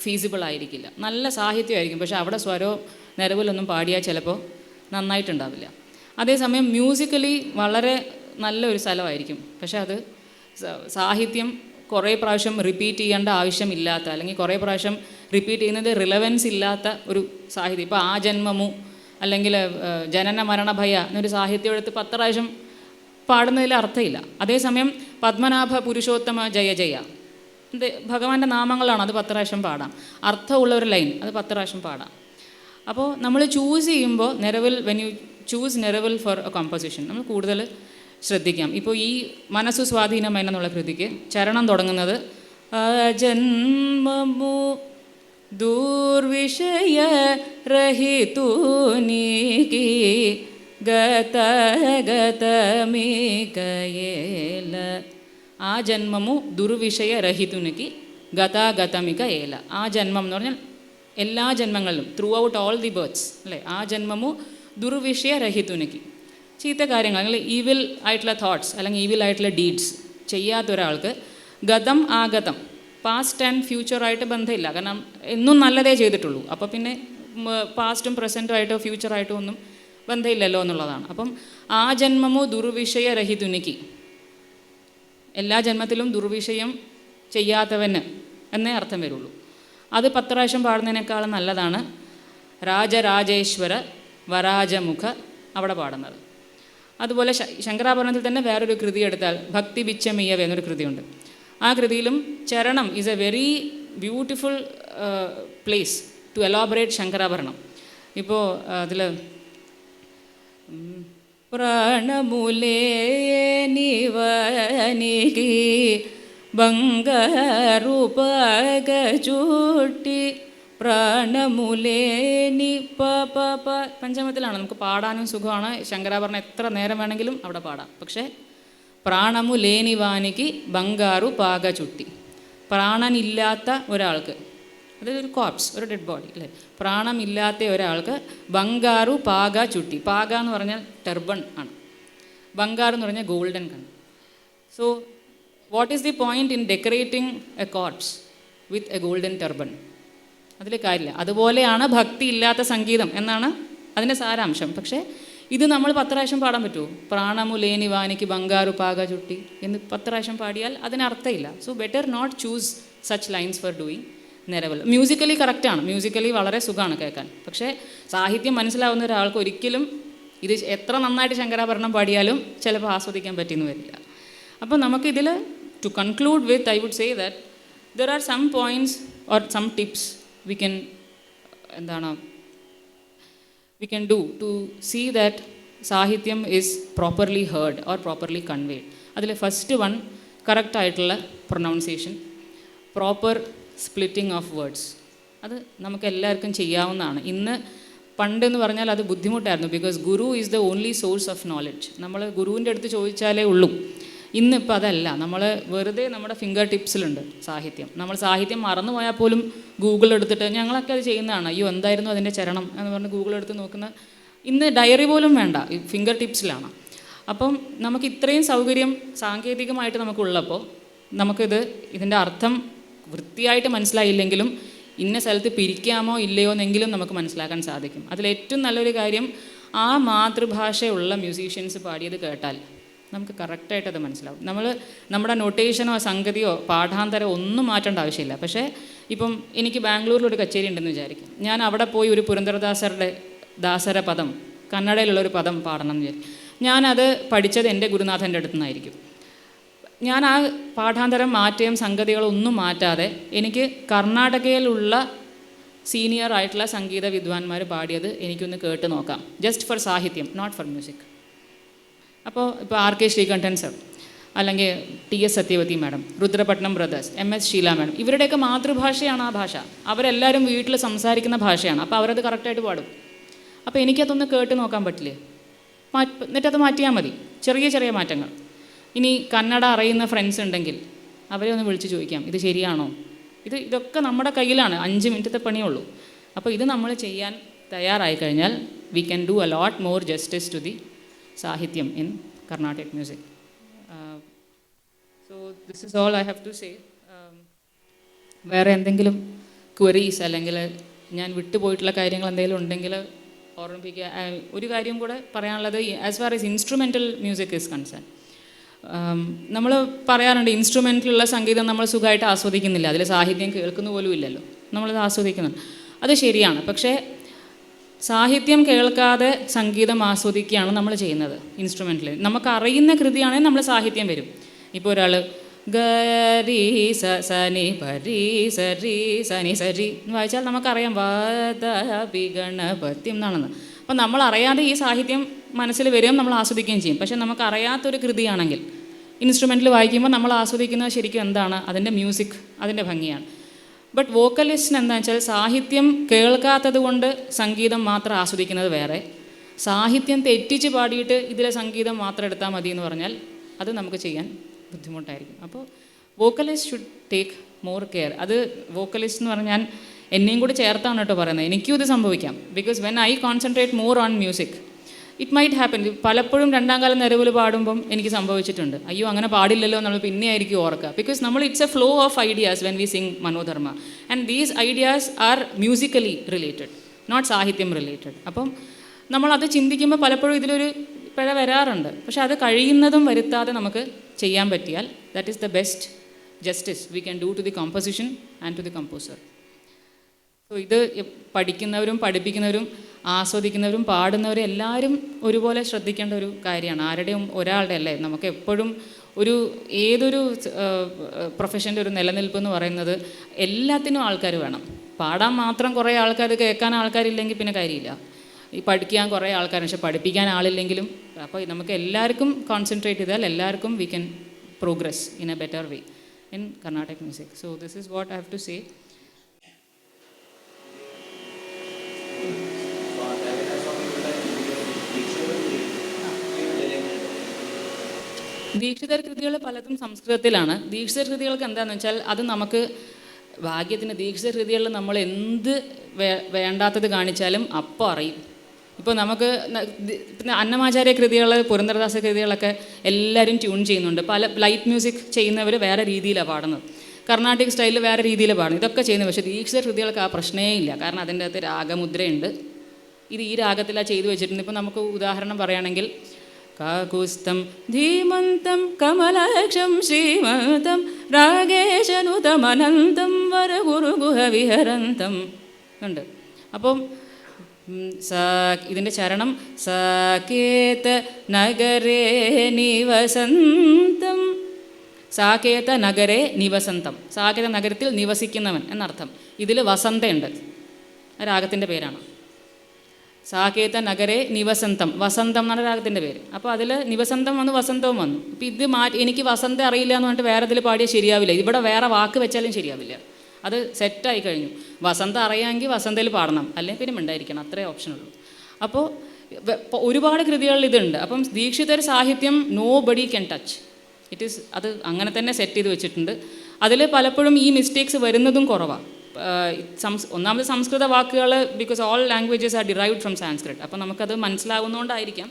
ഫീസിബിൾ ആയിരിക്കില്ല. നല്ല സാഹിത്യമായിരിക്കും, പക്ഷേ അവിടെ സ്വരോ നിരവിലൊന്നും പാടിയാൽ ചിലപ്പോൾ നന്നായിട്ടുണ്ടാവില്ല. അതേസമയം മ്യൂസിക്കലി വളരെ നല്ലൊരു സ്ഥലമായിരിക്കും, പക്ഷേ അത് സാഹിത്യം കുറേ പ്രാവശ്യം റിപ്പീറ്റ് ചെയ്യേണ്ട ആവശ്യമില്ലാത്ത, അല്ലെങ്കിൽ കുറേ പ്രാവശ്യം റിപ്പീറ്റ് ചെയ്യുന്നത് റിലവൻസ് ഇല്ലാത്ത ഒരു സാഹിത്യം. ഇപ്പോൾ ആ ജന്മമു അല്ലെങ്കിൽ ജനന മരണ ഭയ എന്നൊരു സാഹിത്യം എടുത്ത് 10 പ്രാവശ്യം പാടുന്നതിൽ അർത്ഥമില്ല. അതേസമയം പത്മനാഭ പുരുഷോത്തമ ജയ ജയ ഭഗവാന്റെ നാമങ്ങളാണ്, അത് 10 പ്രാവശ്യം പാടാം. അർത്ഥമുള്ള ഒരു ലൈൻ അത് 10 പ്രാവശ്യം പാടാം. അപ്പോൾ നമ്മൾ ചൂസ് ചെയ്യുമ്പോൾ when you choose neraval for a composition നമ്മൾ കൂടുതൽ ശ്രദ്ധിക്കാം. ഇപ്പോൾ ഈ മനസ്സു സ്വാധീനം എന്നുള്ള കൃതിക്ക് ചരണം തുടങ്ങുന്നത് ജന്മമു ദൂർവിഷയ രഹിതൂനീകി ഗത ഗതമികയേല, ആ ജന്മമു ദുർവിഷയ രഹിതുനിക്ക് ഗതാഗതമിക ഏല. ആ ജന്മം എന്ന് പറഞ്ഞാൽ എല്ലാ ജന്മങ്ങളിലും throughout all the births അല്ലേ, ആ ജന്മമു ദുർവിഷയ രഹിതുനിക്ക്, ചീത്ത കാര്യങ്ങൾ അല്ലെങ്കിൽ ഈവിൽ ആയിട്ടുള്ള തോട്ട്സ് അല്ലെങ്കിൽ ഈവിൽ ആയിട്ടുള്ള ഡീഡ്സ് ചെയ്യാത്ത ഒരാൾക്ക് ഗതം ആഗതം പാസ്റ്റ് ആൻഡ് ഫ്യൂച്ചറായിട്ട് ബന്ധമില്ല. കാരണം എന്നും നല്ലതേ ചെയ്തിട്ടുള്ളൂ. അപ്പോൾ പിന്നെ പാസ്റ്റും പ്രസൻറ്റുമായിട്ടോ ഫ്യൂച്ചറായിട്ടോ ഒന്നും ബന്ധമില്ലല്ലോ എന്നുള്ളതാണ്. അപ്പം ആ ജന്മമോ ദുർവിഷയ രഹിതുനിക്ക്, എല്ലാ ജന്മത്തിലും ദുർവിഷയം ചെയ്യാത്തവന് എന്നേ അർത്ഥം വരുള്ളൂ. അത് 10 പ്രാവശ്യം പാടുന്നതിനേക്കാളും നല്ലതാണ് രാജരാജേശ്വര വരാജമുഖ അവിടെ പാടുന്നത്. അതുപോലെ ശങ്കരാഭരണത്തിൽ തന്നെ വേറൊരു കൃതി എടുത്താൽ ഭക്തി ബിച്ചമീയവ എന്നൊരു കൃതിയുണ്ട്. ആ കൃതിയിലും ചരണം is a very beautiful place to elaborate Shankarabharanam. ഇപ്പോൾ അതിൽ പ്രാണമുലേ നിവനികി ബംഗരൂപകചൂട്ടി പ്രാണമുലേനി പ പഞ്ചമത്തിലാണ്, നമുക്ക് പാടാനും സുഖമാണ്. ശങ്കരാഭരണം എത്ര നേരം വേണമെങ്കിലും അവിടെ പാടാം. പക്ഷേ പ്രാണമു ലേനിവാനിക്ക് ബംഗാറു പാക ചുട്ടി. പ്രാണനില്ലാത്ത ഒരാൾക്ക്, അതായത് ഒരു കോപ്സ്, ഒരു ഡെഡ് ബോഡി അല്ലേ, പ്രാണമില്ലാത്ത ഒരാൾക്ക് ബംഗാറു പാക ചുട്ടി. പാക എന്ന് പറഞ്ഞാൽ ടെർബൺ ആണ്, ബംഗാർ എന്ന് പറഞ്ഞാൽ ഗോൾഡൻ കണ്ണ്. So what is the point in decorating a corpse with a golden turban? അതിൽ കാര്യമില്ല. അതുപോലെയാണ് ഭക്തി ഇല്ലാത്ത സംഗീതം എന്നാണ് അതിൻ്റെ സാരാംശം. പക്ഷേ ഇത് നമ്മൾ 10 പ്രാവശ്യം പാടാൻ പറ്റുമോ? പ്രാണമുലേനി വാനിക്ക് ബംഗാറു പാക ചുട്ടി എന്ന് 10 പ്രാവശ്യം പാടിയാൽ അതിനർത്ഥമില്ല. So better not choose such lines for doing neraval. Musically കറക്റ്റാണ്, മ്യൂസിക്കലി വളരെ സുഖമാണ് കേൾക്കാൻ. പക്ഷേ സാഹിത്യം മനസ്സിലാവുന്ന ഒരാൾക്ക് ഒരിക്കലും ഇത് എത്ര നന്നായിട്ട് ശങ്കരാഭരണം പാടിയാലും ചിലപ്പോൾ ആസ്വദിക്കാൻ പറ്റിയെന്ന് വരില്ല. അപ്പോൾ നമുക്കിതിൽ to conclude with I would say that there are some points or some tips we can we can do to see that സാഹിത്യം is properly heard or properly conveyed. അതിൽ ഫസ്റ്റ് വൺ കറക്റ്റ് ആയിട്ടുള്ള pronunciation, proper splitting of words. അത് നമുക്ക് എല്ലാവർക്കും ചെയ്യാവുന്നതാണ്. ഇന്ന് പണ്ടെന്ന് പറഞ്ഞാൽ അത് ബുദ്ധിമുട്ടായിരുന്നു. Because Guru is the only source of knowledge. നമ്മൾ ഗുരുവിൻ്റെ അടുത്ത് ചോദിച്ചാലേ ഉള്ളൂ. ഇന്നിപ്പോൾ അതല്ല, നമ്മൾ വെറുതെ നമ്മുടെ ഫിംഗർ ടിപ്സിലുണ്ട് സാഹിത്യം. നമ്മൾ സാഹിത്യം മറന്നു പോയാൽ പോലും ഗൂഗിൾ എടുത്തിട്ട്, ഞങ്ങളൊക്കെ അത് ചെയ്യുന്നതാണ്, അയ്യോ എന്തായിരുന്നു അതിൻ്റെ ചരണം എന്ന് പറഞ്ഞ് ഗൂഗിൾ എടുത്ത് നോക്കുന്ന, ഇന്ന് ഡയറി പോലും വേണ്ട, ഈ ഫിംഗർ ടിപ്സിലാണ്. അപ്പം നമുക്ക് ഇത്രയും സൗകര്യം സാങ്കേതികമായിട്ട് നമുക്കുള്ളപ്പോൾ ഇതിൻ്റെ അർത്ഥം വൃത്തിയായിട്ട് മനസ്സിലായില്ലെങ്കിലും ഇന്ന സ്ഥലത്ത് പിരിക്കാമോ ഇല്ലയോ എന്നെങ്കിലും നമുക്ക് മനസ്സിലാക്കാൻ സാധിക്കും. അതിലേറ്റവും നല്ലൊരു കാര്യം, ആ മാതൃഭാഷയുള്ള മ്യൂസീഷ്യൻസ് പാടിയത് കേട്ടാൽ നമുക്ക് കറക്റ്റായിട്ട് അത് മനസ്സിലാവും. നമ്മുടെ നൊട്ടേഷനോ സംഗതിയോ പാഠാന്തരമോ ഒന്നും മാറ്റേണ്ട ആവശ്യമില്ല. പക്ഷേ ഇപ്പം എനിക്ക് ബാംഗ്ലൂരിലൊരു കച്ചേരി ഉണ്ടെന്ന് വിചാരിക്കും, ഞാൻ അവിടെ പോയി ഒരു ദാസര പദം, കന്നഡയിലുള്ളൊരു പദം പാടണം എന്ന് വിചാരിക്കും. ഞാനത് പഠിച്ചത് എൻ്റെ ഗുരുനാഥൻ്റെ അടുത്തു നിന്നായിരിക്കും. ഞാൻ ആ പാഠാന്തരം മാറ്റുകയും സംഗതികളോ ഒന്നും മാറ്റാതെ എനിക്ക് കർണാടകയിലുള്ള സീനിയർ ആയിട്ടുള്ള സംഗീത വിദ്വാൻമാർ പാടിയത് എനിക്കൊന്ന് കേട്ട് നോക്കാം, just for sahityam, not for music. അപ്പോൾ ഇപ്പോൾ ആർ കെ ശ്രീകണ്ഠൻ സർ, അല്ലെങ്കിൽ T S Satyavathi madam, Rudrapatnam brothers, M S Sheela madam, ഇവരുടെയൊക്കെ മാതൃഭാഷയാണ് ആ ഭാഷ. അവരെല്ലാവരും വീട്ടിൽ സംസാരിക്കുന്ന ഭാഷയാണ്. അപ്പോൾ അവരത് കറക്റ്റായിട്ട് പാടും. അപ്പോൾ എനിക്കതൊന്ന് കേട്ട് നോക്കാൻ പറ്റില്ലേ? എന്നിട്ടത് മാറ്റിയാൽ മതി, ചെറിയ ചെറിയ മാറ്റങ്ങൾ. ഇനി കന്നഡ അറിയുന്ന ഫ്രണ്ട്സ് ഉണ്ടെങ്കിൽ അവരെ ഒന്ന് വിളിച്ച് ചോദിക്കാം, ഇത് ശരിയാണോ? ഇതൊക്കെ നമ്മുടെ കയ്യിലാണ്, 5 മിനിറ്റത്തെ പണിയുള്ളൂ. അപ്പോൾ ഇത് നമ്മൾ ചെയ്യാൻ തയ്യാറായി കഴിഞ്ഞാൽ we can do a lot more justice to the sahityam in Carnatic music. So this is all I have to say. വേറെ എന്തെങ്കിലും ക്വറീസ് അല്ലെങ്കിൽ ഞാൻ വിട്ടുപോയിട്ടുള്ള കാര്യങ്ങൾ എന്തെങ്കിലും ഉണ്ടെങ്കിൽ ഓർമ്മിപ്പിക്കുക. ഒരു കാര്യം കൂടെ പറയാനുള്ളത്, as far as instrumental music is concern, നമ്മൾ പറയാറുണ്ട് ഇൻസ്ട്രുമെൻറ്റിലുള്ള സംഗീതം നമ്മൾ സുഖമായിട്ട് ആസ്വദിക്കുന്നില്ല, അതിൽ സാഹിത്യം കേൾക്കുന്ന പോലും ഇല്ലല്ലോ, നമ്മളത് ആസ്വദിക്കുന്നുണ്ട്. അത് ശരിയാണ്. പക്ഷേ സാഹിത്യം കേൾക്കാതെ സംഗീതം ആസ്വദിക്കുകയാണ് നമ്മൾ ചെയ്യുന്നത് ഇൻസ്ട്രുമെൻറ്റിൽ. നമുക്കറിയുന്ന കൃതിയാണെങ്കിൽ നമ്മൾ സാഹിത്യം വരും. ഇപ്പോൾ ഒരാൾ ഗരി സനി പരി സരി സനി സരി എന്ന് വായിച്ചാൽ നമുക്കറിയാം വാദി ഗണപത്യം എന്നാണെന്ന്. അപ്പം നമ്മൾ അറിയാതെ ഈ സാഹിത്യം മനസ്സിൽ വരികയും നമ്മൾ ആസ്വദിക്കുകയും ചെയ്യും. പക്ഷേ നമുക്കറിയാത്തൊരു കൃതിയാണെങ്കിൽ ഇൻസ്ട്രുമെൻറ്റിൽ വായിക്കുമ്പോൾ നമ്മൾ ആസ്വദിക്കുന്നത് ശരിക്കും എന്താണ്? അതിൻ്റെ മ്യൂസിക്, അതിൻ്റെ ഭംഗിയാണ്. ബട്ട് വോക്കലിസ്റ്റിന് എന്താണെന്ന് വെച്ചാൽ സാഹിത്യം കേൾക്കാത്തത് കൊണ്ട് സംഗീതം മാത്രം ആസ്വദിക്കുന്നത് വേറെ, സാഹിത്യം തെറ്റിച്ച് പാടിയിട്ട് ഇതിലെ സംഗീതം മാത്രം എടുത്താൽ മതി എന്ന് പറഞ്ഞാൽ അത് നമുക്ക് ചെയ്യാൻ ബുദ്ധിമുട്ടായിരിക്കും. അപ്പോൾ vocalist should take more care. അത് വോക്കലിസ്റ്റ് എന്ന് പറഞ്ഞാൽ എന്നെയും കൂടി ചേർത്താണ് കേട്ടോ പറയുന്നത്. എനിക്കും ഇത് സംഭവിക്കാം. Because when I concentrate more on music it might happen. പലപ്പോഴും 2ാം കാലം നിരവിൽ പാടുമ്പം എനിക്ക് സംഭവിച്ചിട്ടുണ്ട്, അയ്യോ അങ്ങനെ പാടില്ലല്ലോ നമ്മൾ പിന്നെ ആയിരിക്കും ഓർക്കുക. Because it's a flow of ideas when we sing manodharma and these ideas are musically related, not sahityam related. അപ്പം നമ്മളത് ചിന്തിക്കുമ്പോൾ പലപ്പോഴും ഇതിലൊരു പിഴ വരാറുണ്ട്. പക്ഷെ അത് കഴിയുന്നതും വരുത്താതെ നമുക്ക് ചെയ്യാൻ പറ്റിയാൽ that is the best justice we can do to the composition and to the composer. So ഇത് പഠിക്കുന്നവരും പഠിപ്പിക്കുന്നവരും ആസ്വദിക്കുന്നവരും പാടുന്നവരും എല്ലാവരും ഒരുപോലെ ശ്രദ്ധിക്കേണ്ട ഒരു കാര്യമാണ്. ആരുടെയും ഒരാളുടെ അല്ലേ, നമുക്ക് എപ്പോഴും ഏതൊരു പ്രൊഫഷൻ്റെ ഒരു നിലനിൽപ്പ് എന്ന് പറയുന്നത് എല്ലാത്തിനും ആൾക്കാർ വേണം. പാടാൻ മാത്രം കുറേ ആൾക്കാർ, കേൾക്കാൻ ആൾക്കാരില്ലെങ്കിൽ പിന്നെ കാര്യമില്ല. ഈ പഠിക്കാൻ കുറേ ആൾക്കാർ, പക്ഷെ പഠിപ്പിക്കാൻ ആളില്ലെങ്കിലും. അപ്പോൾ നമുക്ക് എല്ലാവർക്കും കോൺസെൻട്രേറ്റ് ചെയ്താൽ എല്ലാവർക്കും we can progress in a better way in Carnatic music. So this is what I have to say. Dikshitar കൃതികൾ പലതും സംസ്കൃതത്തിലാണ്. ദീക്ഷിതർ കൃതികൾക്ക് എന്താണെന്ന് വെച്ചാൽ അത് നമുക്ക് ഭാഗ്യത്തിന് ദീക്ഷിതർ കൃതികളിൽ നമ്മൾ എന്ത് വേണ്ടാത്തത് കാണിച്ചാലും അപ്പോൾ അറിയും. ഇപ്പോൾ നമുക്ക് പിന്നെ അന്നമാചാര്യ കൃതികൾ, പുരന്ദരദാസ കൃതികളൊക്കെ എല്ലാവരും ട്യൂൺ ചെയ്യുന്നുണ്ട്. പല ലൈറ്റ് മ്യൂസിക് ചെയ്യുന്നവർ വേറെ രീതിയിലാണ് പാടുന്നത്, കർണാട്ടിക് സ്റ്റൈലിൽ വേറെ രീതിയിൽ പാടുന്നത്, ഇതൊക്കെ ചെയ്യുന്നത്. പക്ഷേ ദീക്ഷിതർ കൃതികൾക്ക് ആ പ്രശ്നമേ ഇല്ല. കാരണം അതിൻ്റെ അകത്ത് രാഗമുദ്രയുണ്ട്. ഇത് ഈ രാഗത്തിലാണ് ചെയ്തു വെച്ചിട്ടുണ്ട്. ഇപ്പോൾ നമുക്ക് ഉദാഹരണം പറയുകയാണെങ്കിൽ കാകുസ്തം ധീമന്തം കമലാക്ഷം ശ്രീമന്തം രാഗേശനുതമനന്തം വരഗുരുഗുഹ വിഹരന്തം ഉണ്ട്. അപ്പം ഇതിൻ്റെ ചരണം സാകേത നഗരേ നിവസന്തം, സാകേത നഗരേ നിവസന്തം, സാകേത നഗരത്തിൽ നിവസിക്കുന്നവൻ എന്നർത്ഥം. ഇതിൽ വസന്തയുണ്ട്, രാഗത്തിൻ്റെ പേരാണ്. സാകേത നഗരേ നിവസന്തം, വസന്തം എന്നാണ് രാഗത്തിൻ്റെ പേര്. അപ്പോൾ അതിൽ നിവസന്തം വന്നു, വസന്തവും വന്നു. അപ്പോൾ ഇത് എനിക്ക് വസന്തം അറിയില്ല എന്ന് പറഞ്ഞിട്ട് വേറെ ഇതിൽ പാടിയാൽ ശരിയാവില്ല. ഇവിടെ വേറെ വാക്ക് വെച്ചാലും ശരിയാവില്ല. അത് സെറ്റായി കഴിഞ്ഞു. വസന്തം അറിയാമെങ്കിൽ വസന്തയിൽ പാടണം, അല്ലെങ്കിൽ പിന്നെ മിണ്ടായിരിക്കണം. അത്രേ ഓപ്ഷനുള്ളൂ. അപ്പോൾ ഒരുപാട് കൃതികളിൽ ഇതുണ്ട്. അപ്പം ദീക്ഷിതർ സാഹിത്യം നോ ബഡി ക്യാൻ ടച്ച്. അത് അങ്ങനെ തന്നെ സെറ്റ് ചെയ്ത് വെച്ചിട്ടുണ്ട്. അതിൽ പലപ്പോഴും ഈ മിസ്റ്റേക്സ് വരുന്നതും കുറവാണ്. ഒന്നാമത് സംസ്കൃത വാക്കുകൾ, because all languages are derived from Sanskrit. അപ്പോൾ നമുക്കത് മനസ്സിലാവുന്നതുകൊണ്ടായിരിക്കാം.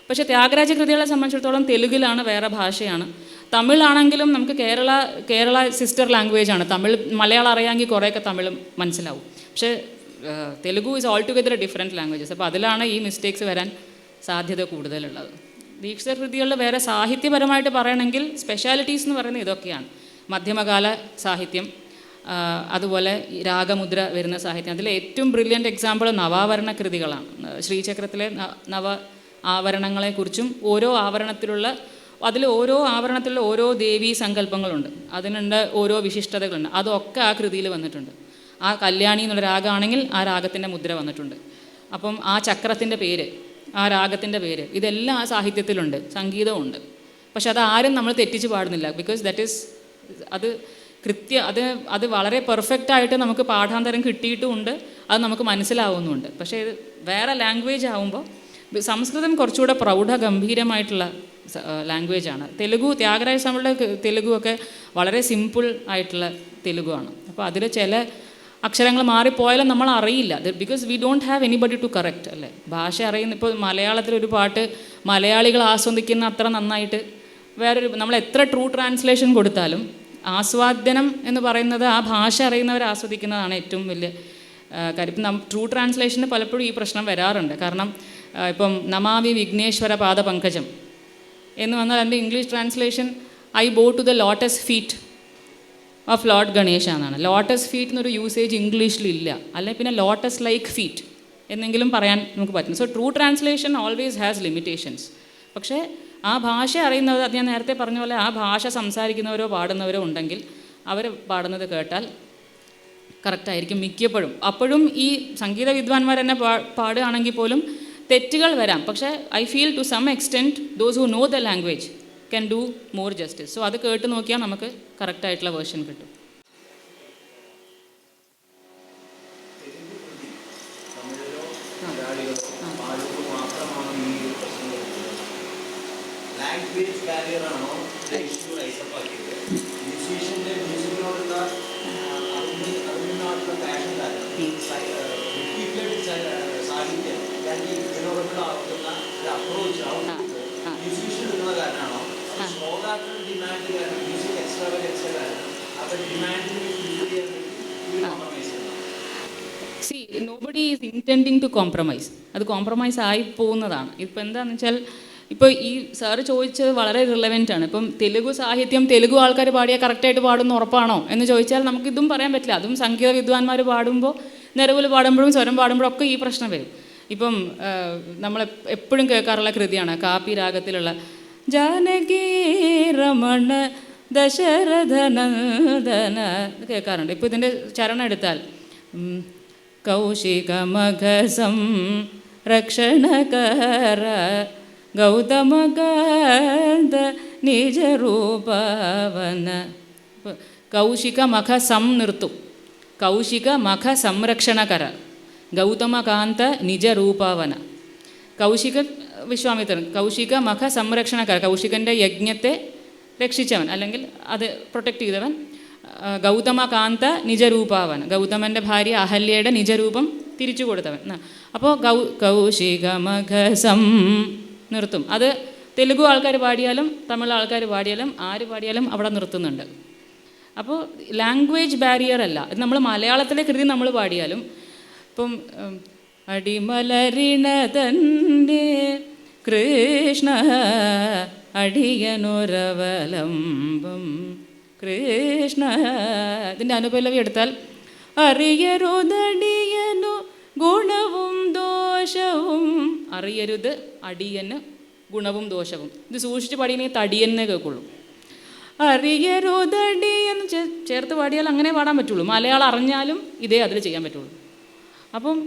പക്ഷേ ത്യാഗരാജ കൃതികളെ സംബന്ധിച്ചിടത്തോളം തെലുങ്കിലാണ്, വേറെ ഭാഷയാണ്. തമിഴാണെങ്കിലും നമുക്ക് കേരള സിസ്റ്റർ ലാംഗ്വേജ് ആണ്. മലയാളം അറിയാമെങ്കിൽ കുറേയൊക്കെ തമിഴ് മനസ്സിലാവും. പക്ഷേ Telugu is all together different languages. അപ്പോൾ അതിലാണ് ഈ മിസ്റ്റേക്സ് വരാൻ സാധ്യത കൂടുതലുള്ളത്. ദീക്ഷിതർ കൃതികളിൽ വേറെ സാഹിത്യപരമായിട്ട് പറയണമെങ്കിൽ സ്പെഷ്യാലിറ്റീസ് എന്ന് പറയുന്നത് ഇതൊക്കെയാണ്. മധ്യമകാല സാഹിത്യം, അതുപോലെ രാഗമുദ്ര വരുന്ന സാഹിത്യം. അതിൽ ഏറ്റവും ബ്രില്യൻ്റ് എക്സാമ്പിൾ നവാവരണ കൃതികളാണ്. ശ്രീചക്രത്തിലെ ആവരണങ്ങളെക്കുറിച്ചും ഓരോ ആവരണത്തിലുള്ള ഓരോ ദേവീ സങ്കല്പങ്ങളുണ്ട്, അതിനുണ്ട് ഓരോ വിശിഷ്ടതകളുണ്ട്. അതൊക്കെ ആ കൃതിയിൽ വന്നിട്ടുണ്ട്. ആ കല്യാണി എന്നുള്ള രാഗമാണെങ്കിൽ ആ രാഗത്തിൻ്റെ മുദ്ര വന്നിട്ടുണ്ട്. അപ്പം ആ ചക്രത്തിൻ്റെ പേര്, ആ രാഗത്തിൻ്റെ പേര്, ഇതെല്ലാം ആ സാഹിത്യത്തിലുണ്ട്, സംഗീതമുണ്ട്. പക്ഷെ അതാരും നമ്മൾ തെറ്റിച്ച് പാടുന്നില്ല. ബിക്കോസ് ദാറ്റ് ഈസ് അത് വളരെ പെർഫെക്റ്റായിട്ട് നമുക്ക് പാഠാന്തരം കിട്ടിയിട്ടുമുണ്ട്, അത് നമുക്ക് മനസ്സിലാവുന്നുമുണ്ട്. പക്ഷേ ഇത് വേറെ ലാംഗ്വേജ് ആവുമ്പോൾ, സംസ്കൃതം കുറച്ചുകൂടെ പ്രൗഢ ഗംഭീരമായിട്ടുള്ള ലാംഗ്വേജാണ്. ത്യാഗരാജ സ്വാമിയുടെ തെലുഗുവൊക്കെ വളരെ സിമ്പിൾ ആയിട്ടുള്ള തെലുഗുവാണ്. അപ്പോൾ അതിൽ ചില അക്ഷരങ്ങൾ മാറിപ്പോയാലും നമ്മൾ അറിയില്ല. Because we don't have anybody to correct, അല്ലേ? ഭാഷ അറിയുന്ന, ഇപ്പോൾ മലയാളത്തിലൊരു പാട്ട് മലയാളികൾ ആസ്വദിക്കുന്ന അത്ര നന്നായിട്ട് നമ്മൾ എത്ര ട്രൂ ട്രാൻസ്ലേഷൻ കൊടുത്താലും ആസ്വാദനം എന്ന് പറയുന്നത് ആ ഭാഷ അറിയുന്നവർ ആസ്വദിക്കുന്നതാണ് ഏറ്റവും വലിയ കാര്യം. ഇപ്പം ട്രൂ ട്രാൻസ്ലേഷന് പലപ്പോഴും ഈ പ്രശ്നം വരാറുണ്ട്. കാരണം ഇപ്പം നമാമി വിഘ്നേശ്വര പാദ പങ്കജം എന്ന് വന്നാൽ എൻ്റെ English translation I bow to the lotus feet of lord Ganesha എന്നാണ്. ലോട്ടസ് ഫീറ്റ് എന്നൊരു യൂസേജ് ഇംഗ്ലീഷിലില്ല. അല്ലെങ്കിൽ പിന്നെ ലോട്ടസ് ലൈക്ക് ഫീറ്റ് എന്നെങ്കിലും പറയാൻ നമുക്ക് പറ്റും. So true translation always has limitations. പക്ഷേ ആ ഭാഷ അറിയുന്നവർ, അത് ഞാൻ നേരത്തെ പറഞ്ഞ പോലെ ആ ഭാഷ സംസാരിക്കുന്നവരോ പാടുന്നവരോ ഉണ്ടെങ്കിൽ അവർ പാടുന്നത് കേട്ടാൽ കറക്റ്റായിരിക്കും മിക്കപ്പോഴും. അപ്പോഴും ഈ സംഗീത വിദ്വാൻമാർ തന്നെ പാടുകയാണെങ്കിൽ പോലും തെറ്റുകൾ വരാം. പക്ഷേ I feel to some extent those who know the language can do more justice. So അത് കേട്ട് നോക്കിയാൽ നമുക്ക് കറക്റ്റായിട്ടുള്ള വേർഷൻ കിട്ടും. ലാംഗ്വേജ് ബാരിയറാണോ ഇഷ്യൂ റൈസപ്പ് ആക്കിയത്? മ്യൂസീഷ്യൻ്റെ മ്യൂസിക്കിനോടുള്ള അതിനോടുള്ള പാഷൻ കാരണം റിപ്പീറ്റഡ് സാഹിത്യം ഇതിനോടുള്ള ആവുന്ന ഒരു അപ്രോച്ച് മ്യൂസീഷ്യൻ എടുക്കുന്ന കാരണമാണോ? ശ്രോതാക്കൾ ഡിമാൻഡ് കാരണം മ്യൂസിക് എക്സ്ട്രാ കാരണം അപ്പോൾ ഡിമാൻഡിന് കോംപ്രമൈസ് ചെയ്യുന്നു. See nobody is intending to compromise. അത് കോംപ്രമൈസ് ആയി പോകുന്നതാണ്. ഇപ്പോൾ എന്താണെന്ന് വെച്ചാൽ, ഇപ്പോൾ ഈ സാറ് ചോദിച്ചത് വളരെ റിലവൻ്റ് ആണ്. ഇപ്പം തെലുഗു സാഹിത്യം തെലുഗു ആൾക്കാർ പാടിയാൽ കറക്റ്റായിട്ട് പാടുന്ന ഉറപ്പാണോ എന്ന് ചോദിച്ചാൽ നമുക്കിതും പറയാൻ പറ്റില്ല. അതും സംഗീത വിദ്വാൻമാർ പാടുമ്പോൾ, നിരവിൽ പാടുമ്പോഴും സ്വരം പാടുമ്പോഴും ഒക്കെ ഈ പ്രശ്നം വരും. ഇപ്പം നമ്മൾ എപ്പോഴും കേൾക്കാറുള്ള കൃതിയാണ് കാപ്പി രാഗത്തിലുള്ള ജാനകി രമണ ദശരഥനന്ദന കേൾക്കാറുണ്ട്. ഇപ്പോൾ ഇതിൻ്റെ ചരണം എടുത്താൽ കൗശികമഘസം രക്ഷണകര ഗൗതമകാന്ത നിജരൂപവന. കൗശിക മഖ നിർത്തും. കൗശിക മഖ സംരക്ഷണകര ഗൗതമകാന്ത നിജരൂപവന. കൗശിക വിശ്വാമിത്രൻ കൗശിക മഖ സംരക്ഷണക്കാരൻ, കൗശികൻ്റെ യജ്ഞത്തെ രക്ഷിച്ചവൻ അല്ലെങ്കിൽ അത് പ്രൊട്ടക്റ്റ് ചെയ്തവൻ. ഗൗതമ കാന്ത നിജരൂപാവൻ, ഗൗതമൻ്റെ ഭാര്യ അഹല്യയുടെ നിജരൂപം തിരിച്ചു കൊടുത്തവൻ. അപ്പോൾ കൗശിക മഖ നിർത്തും. അത് തെലുഗു ആൾക്കാർ പാടിയാലും തമിഴ് ആൾക്കാർ പാടിയാലും ആര് പാടിയാലും അവിടെ നിർത്തുന്നുണ്ട്. അപ്പോൾ ലാംഗ്വേജ് ബാരിയർ അല്ല. ഇത് നമ്മൾ മലയാളത്തിലെ കൃതി നമ്മൾ പാടിയാലും ഇപ്പം അടിമലരിണ തന്നെ കൃഷ്ണ അടിയനൊരവലംബം കൃഷ്ണ, ഇതിൻ്റെ അനുപല്ലവി എടുത്താൽ അറിയരുതടിയനു ഗുണവും ദോഷവും, അറിയരുത് അടിയന് ഗുണവും ദോഷവും. ഇത് സൂക്ഷിച്ച് പാടിയെങ്കിൽ തടിയെന്നേ കേൾക്കുള്ളൂ. അറിയരുതടിയെന്ന് ചേർത്ത് പാടിയാൽ അങ്ങനെ പാടാൻ പറ്റുള്ളൂ. മലയാളം അറിഞ്ഞാലും ഇതേ അതിൽ ചെയ്യാൻ പറ്റുള്ളൂ. അപ്പം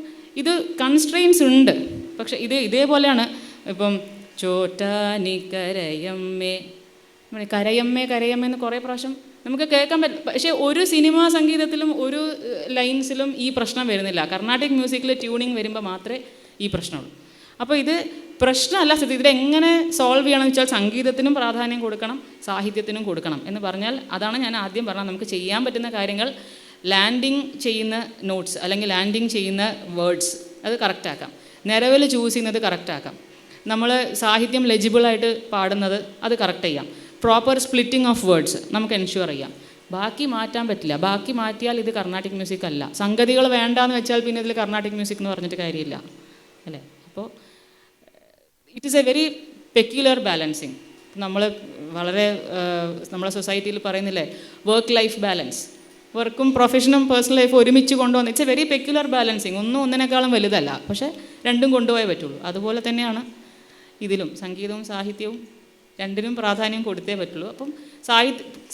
ഇത് കൺസ്ട്രെയിൻസ് ഉണ്ട്. പക്ഷെ ഇതേപോലെയാണ് ഇപ്പം ചോറ്റാനിക്കരയമ്മേ, കരയമ്മേ കരയമ്മേ എന്ന് കുറേ പ്രാവശ്യം നമുക്ക് കേൾക്കാൻ പറ്റും. പക്ഷേ ഒരു സിനിമാ സംഗീതത്തിലും ഒരു ലൈൻസിലും ഈ പ്രശ്നം വരുന്നില്ല. കർണാട്ടിക് മ്യൂസിക്കിൽ ട്യൂണിങ് വരുമ്പോൾ മാത്രമേ ഈ പ്രശ്നമുള്ളൂ. അപ്പോൾ ഇത് പ്രശ്നമല്ല. ഇതിലെങ്ങനെ സോൾവ് ചെയ്യണമെന്ന് വെച്ചാൽ സംഗീതത്തിനും പ്രാധാന്യം കൊടുക്കണം, സാഹിത്യത്തിനും കൊടുക്കണം എന്ന് പറഞ്ഞാൽ അതാണ് ഞാൻ ആദ്യം പറഞ്ഞത്. നമുക്ക് ചെയ്യാൻ പറ്റുന്ന കാര്യങ്ങൾ ലാൻഡിങ് ചെയ്യുന്ന നോട്ട്സ് അല്ലെങ്കിൽ ലാൻഡിങ് ചെയ്യുന്ന വേർഡ്സ് അത് കറക്റ്റാക്കാം, നിലവിൽ ചൂസ് ചെയ്യുന്നത് കറക്റ്റാക്കാം, നമ്മൾ സാഹിത്യം ലെജിബിളായിട്ട് പാടുന്നത് അത് കറക്റ്റ് ചെയ്യാം, പ്രോപ്പർ സ്പ്ലിറ്റിംഗ് ഓഫ് വേർഡ്സ് നമുക്ക് എൻഷുർ ചെയ്യാം. ബാക്കി മാറ്റാൻ പറ്റില്ല. ബാക്കി മാറ്റിയാൽ ഇത് കർണാട്ടിക് മ്യൂസിക് അല്ല. സംഗതികൾ വേണ്ടാന്ന് വെച്ചാൽ പിന്നെ ഇതിൽ കർണാട്ടിക് മ്യൂസിക് എന്ന് പറഞ്ഞിട്ട് കാര്യമില്ല അല്ലേ. അപ്പോൾ it is a very peculiar balancing. നമ്മൾ വളരെ നമ്മളെ സൊസൈറ്റിയിൽ പറയുന്നില്ലേ വർക്ക് ലൈഫ് ബാലൻസ്, വർക്കും പ്രൊഫഷനും പേഴ്സണൽ ലൈഫ് ഒരുമിച്ച് കൊണ്ടുവന്ന് it's a very peculiar balancing. ഒന്നിനേക്കാളും വലുതല്ല, പക്ഷേ രണ്ടും കൊണ്ടുപോയേ പറ്റുള്ളൂ. അതുപോലെ തന്നെയാണ് ഇതിലും സംഗീതവും സാഹിത്യവും രണ്ടിനും പ്രാധാന്യം കൊടുത്തേ പറ്റുള്ളൂ. അപ്പം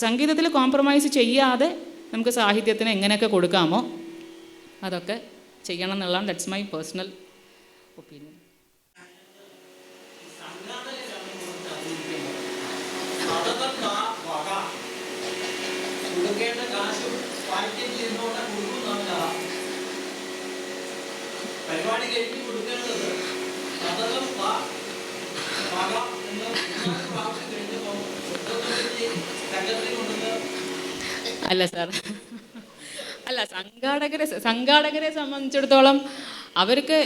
സംഗീതത്തിൽ കോംപ്രമൈസ് ചെയ്യാതെ നമുക്ക് സാഹിത്യത്തിന് എങ്ങനെയൊക്കെ കൊടുക്കാമോ അതൊക്കെ ചെയ്യണം എന്നുള്ളതാണ്. That's my personal opinion. പരിപാടി കഴിഞ്ഞ് കൊടുക്കേണ്ടത് അല്ല സാർ, അല്ല സംഘാടകരെ സംബന്ധിച്ചിടത്തോളം അവർക്ക്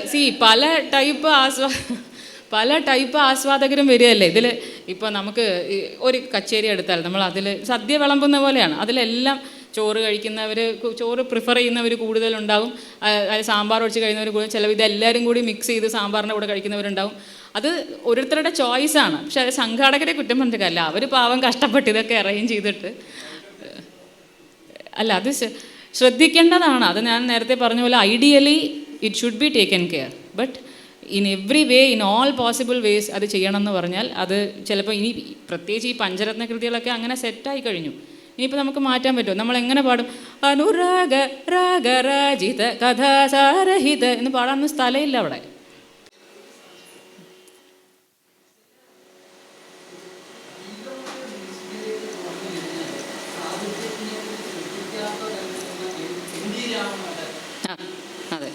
പല ടൈപ്പ് ആസ്വാദകരും വരികയല്ലേ ഇതിൽ. ഇപ്പോൾ നമുക്ക് ഒരു കച്ചേരി എടുത്താൽ നമ്മൾ അതിൽ സദ്യ വിളമ്പുന്ന പോലെയാണ്. അതിലെല്ലാം ചോറ് കഴിക്കുന്നവർ, ചോറ് പ്രിഫർ ചെയ്യുന്നവർ കൂടുതലുണ്ടാവും, അതിൽ സാമ്പാർ ഒഴിച്ച് കഴിയുന്നവർ കൂടുതൽ, ചിലവ് ഇതെല്ലാവരും കൂടി മിക്സ് ചെയ്ത് സാമ്പാറിൻ്റെ കൂടെ കഴിക്കുന്നവരുണ്ടാവും. അത് ഓരോരുത്തരുടെ ചോയ്സാണ്. പക്ഷെ അത് സംഘാടകരെ കുറ്റം പറഞ്ഞിട്ട് കാര്യമില്ല. അവർ പാവം കഷ്ടപ്പെട്ട് ഇതൊക്കെ അറേഞ്ച് ചെയ്തിട്ട് അല്ല, അത് ശ്രദ്ധിക്കേണ്ടതാണ്. അത് ഞാൻ നേരത്തെ പറഞ്ഞ പോലെ ideally it should be taken care, but in every way, in all possible ways അത് ചെയ്യണമെന്ന് പറഞ്ഞാൽ അത് ചിലപ്പോൾ ഇനി പ്രത്യേകിച്ച് ഈ പഞ്ചരത്ന കൃതികളൊക്കെ അങ്ങനെ സെറ്റായി കഴിഞ്ഞു. ഇനിയിപ്പോൾ നമുക്ക് മാറ്റാൻ പറ്റുമോ? നമ്മൾ എങ്ങനെ പാടും? അനുരാഗ രാഗരാജിത കഥാസാരഹിത എന്ന് പാടാനൊന്നും സ്ഥലമില്ല അവിടെ. അതെ,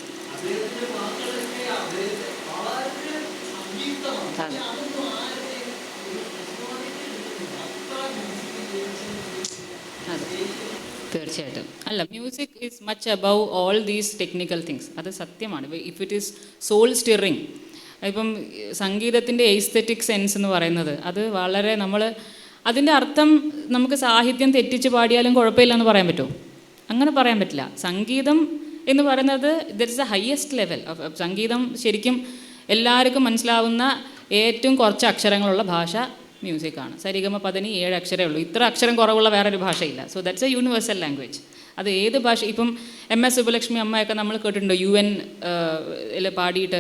തീർച്ചയായിട്ടും. അല്ല, music is much above all these technical things. അത് സത്യമാണ്. If it is soul stirring, ഇപ്പം സംഗീതത്തിൻ്റെ എസ്തെറ്റിക് സെൻസ് എന്ന് പറയുന്നത് അത് വളരെ അതിൻ്റെ അർത്ഥം നമുക്ക് സാഹിത്യം തെറ്റിച്ച് പാടിയാലും കുഴപ്പമില്ല എന്ന് പറയാൻ പറ്റുമോ? അങ്ങനെ പറയാൻ പറ്റില്ല. സംഗീതം എന്ന് പറയുന്നത് there is A highest level of സംഗീതം. ശരിക്കും എല്ലാവർക്കും മനസ്സിലാവുന്ന ഏറ്റവും കുറച്ച് അക്ഷരങ്ങളുള്ള ഭാഷ മ്യൂസിക്കാണ്. സരിഗമ പദനി 7 അക്ഷരമേ ഉള്ളൂ. ഇത്ര അക്ഷരം കുറവുള്ള വേറൊരു ഭാഷയില്ല. So that's a universal language. അത് ഏത് ഭാഷ, ഇപ്പം MS സുബ്ബലക്ഷ്മി അമ്മയൊക്കെ നമ്മൾ കേട്ടിട്ടുണ്ടോ UN പാടിയിട്ട്,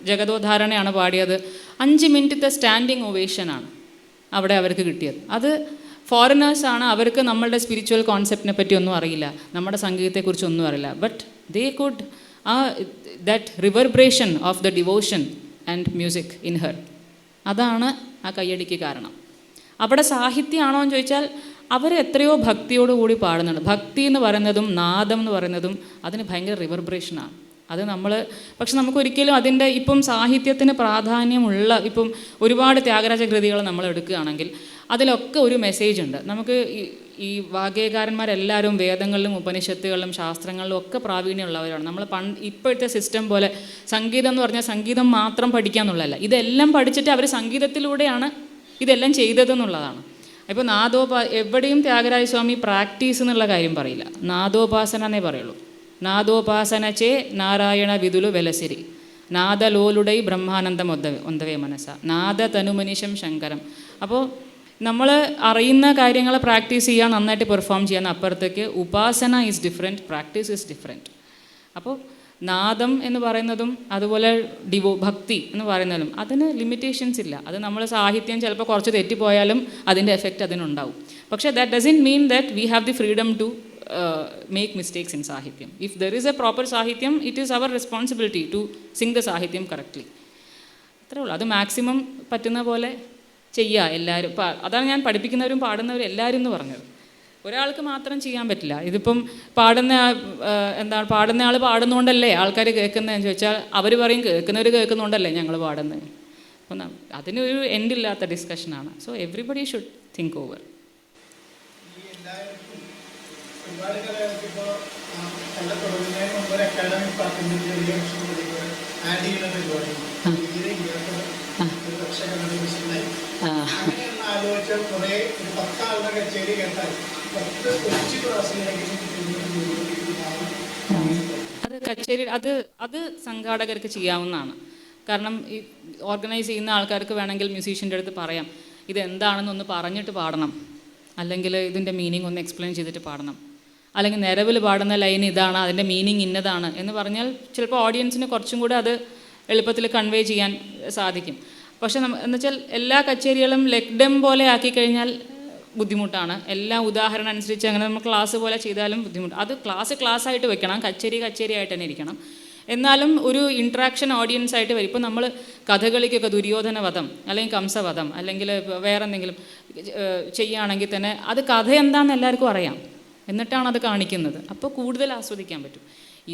ജഗതോദ്ധാരണയാണ് പാടിയത്. 5 മിനിറ്റത്തെ സ്റ്റാൻഡിങ് ഒവേഷനാണ് അവിടെ അവർക്ക് കിട്ടിയത്. അത് ഫോറിനേഴ്സാണ്, അവർക്ക് നമ്മളുടെ സ്പിരിച്വൽ കോൺസെപ്റ്റിനെ പറ്റി ഒന്നും അറിയില്ല, നമ്മുടെ സംഗീതത്തെക്കുറിച്ചൊന്നും അറിയില്ല. But they could that reverberation of the devotion and music in her, അതാണ് ആ കയ്യടിക്ക് കാരണം. അവിടെ സാഹിത്യമാണോ എന്ന് ചോദിച്ചാൽ അവർ എത്രയോ ഭക്തിയോടുകൂടി പാടുന്നുണ്ട്. ഭക്തി എന്ന് പറയുന്നതും നാദം എന്ന് പറയുന്നതും അതിന് ഭയങ്കര റിവർബ്രേഷനാണ്. അത് പക്ഷെ നമുക്കൊരിക്കലും അതിൻ്റെ ഇപ്പം സാഹിത്യത്തിന് പ്രാധാന്യമുള്ള ഇപ്പം ഒരുപാട് ത്യാഗരാജ കൃതികൾ നമ്മൾ എടുക്കുകയാണെങ്കിൽ അതിലൊക്കെ ഒരു മെസ്സേജ് ഉണ്ട്. നമുക്ക് ഈ വാഗ്ഗേയകാരന്മാരെല്ലാവരും വേദങ്ങളിലും ഉപനിഷത്തുകളിലും ശാസ്ത്രങ്ങളിലും ഒക്കെ പ്രാവീണ്യമുള്ളവരാണ്. നമ്മൾ ഇപ്പോഴത്തെ സിസ്റ്റം പോലെ സംഗീതം എന്ന് പറഞ്ഞാൽ സംഗീതം മാത്രം പഠിക്കുക എന്നുള്ളതല്ല, ഇതെല്ലാം പഠിച്ചിട്ട് അവർ സംഗീതത്തിലൂടെയാണ് ഇതെല്ലാം ചെയ്തതെന്നുള്ളതാണ്. ഇപ്പോൾ എവിടെയും ത്യാഗരാജ സ്വാമി പ്രാക്ടീസ് എന്നുള്ള കാര്യം പറയില്ല, നാദോപാസന എന്നേ പറയുള്ളൂ. നാദോപാസന ചേ നാരായണ വിതുലു വെലസിരി നാദലോലുടൈ ബ്രഹ്മാനന്ദം ഒന്തവേ മനസ്സ നാദ തനുമനിഷം ശങ്കരം. അപ്പോൾ നമ്മൾ അറിയുന്ന കാര്യങ്ങൾ പ്രാക്ടീസ് ചെയ്യുക, നന്നായിട്ട് പെർഫോം ചെയ്യാൻ അപ്പുറത്തേക്ക് upasana is different, practice is different. അപ്പോൾ നാദം എന്ന് പറയുന്നതും അതുപോലെ ഭക്തി എന്ന് പറയുന്നതും അതിന് ലിമിറ്റേഷൻസ് ഇല്ല. അത് നമ്മൾ സാഹിത്യം ചിലപ്പോൾ കുറച്ച് തെറ്റിപ്പോയാലും അതിൻ്റെ എഫക്റ്റ് അതിനുണ്ടാവും. പക്ഷേ that doesn't mean that we have the freedom to make mistakes in Sahityam. If there is a proper Sahityam, it is our responsibility to sing the Sahityam correctly. അത്രേ ഉള്ളൂ. അത് മാക്സിമം പറ്റുന്ന പോലെ ചെയ്യുക എല്ലാവരും. അതാണ് ഞാൻ പഠിപ്പിക്കുന്നവരും പാടുന്നവരും എല്ലാവരും എന്ന് പറഞ്ഞത്. ഒരാൾക്ക് മാത്രം ചെയ്യാൻ പറ്റില്ല. ഇതിപ്പം പാടുന്ന ആൾ പാടുന്നതുകൊണ്ടല്ലേ ആൾക്കാർ കേൾക്കുന്നതെന്ന് ചോദിച്ചാൽ അവർ പറയും കേൾക്കുന്നവർ കേൾക്കുന്നതുകൊണ്ടല്ലേ ഞങ്ങൾ പാടുന്നത്. അപ്പം അതിനൊരു എൻഡില്ലാത്ത ഡിസ്കഷനാണ്. So everybody should think over. ഒരുപാട് കലകൾക്ക് ഇപ്പോൾ കല തുടങ്ങുന്നതിന് മുമ്പ് ഒരു അക്കാഡമിക് പാർട്ടിൻ്റെ ചെറിയ ആഡ് ചെയ്യുന്ന പരിപാടി തീരെ ഒരു പക്ഷേ കണ്ടുപിടിച്ചിട്ടുണ്ടായി. അങ്ങനെയൊന്ന് ആലോചിച്ചാൽ കുറേ ഒരു 10 ആളുടെ കച്ചേരി കേട്ടാൽ 10 കൊച്ചു ക്ലാസ്സുകളെങ്കിലും അത് കച്ചേരി അത് സംഘാടകർക്ക് ചെയ്യാവുന്നതാണ്. കാരണം ഈ ഓർഗനൈസ് ചെയ്യുന്ന ആൾക്കാർക്ക് വേണമെങ്കിൽ മ്യൂസീഷ്യൻ്റെ അടുത്ത് പറയാം, ഇതെന്താണെന്നൊന്ന് പറഞ്ഞിട്ട് പാടണം, അല്ലെങ്കിൽ ഇതിൻ്റെ മീനിങ് ഒന്ന് എക്സ്പ്ലെയിൻ ചെയ്തിട്ട് പാടണം, അല്ലെങ്കിൽ നിലവിൽ പാടുന്ന ലൈൻ ഇതാണ്, അതിൻ്റെ മീനിങ് ഇന്നതാണ് എന്ന് പറഞ്ഞാൽ ചിലപ്പോൾ ഓഡിയൻസിന് കുറച്ചും കൂടെ അത് എളുപ്പത്തിൽ കൺവേ ചെയ്യാൻ സാധിക്കും. പക്ഷെ എന്നുവെച്ചാൽ എല്ലാ കച്ചേരികളും ലെക്ഡം പോലെ ആക്കിക്കഴിഞ്ഞാൽ ബുദ്ധിമുട്ടാണ്. എല്ലാ ഉദാഹരണം അനുസരിച്ച് അങ്ങനെ നമ്മൾ ക്ലാസ് പോലെ ചെയ്താലും ബുദ്ധിമുട്ട്. അത് ക്ലാസ് ആയിട്ട് വെക്കണം, കച്ചേരി ആയിട്ട് തന്നെ ഇരിക്കണം. എന്നാലും ഒരു ഇൻട്രാക്ഷൻ ഓഡിയൻസ് ആയിട്ട് വരും. ഇപ്പോൾ നമ്മൾ കഥകളിക്കൊക്കെ ദുര്യോധന വധം അല്ലെങ്കിൽ കംസവധം അല്ലെങ്കിൽ വേറെ എന്തെങ്കിലും ചെയ്യുകയാണെങ്കിൽ തന്നെ അത് കഥ എന്താണെന്ന് എല്ലാവർക്കും അറിയാം, എന്നിട്ടാണ് അത് കാണിക്കുന്നത്. അപ്പോൾ കൂടുതൽ ആസ്വദിക്കാൻ പറ്റും.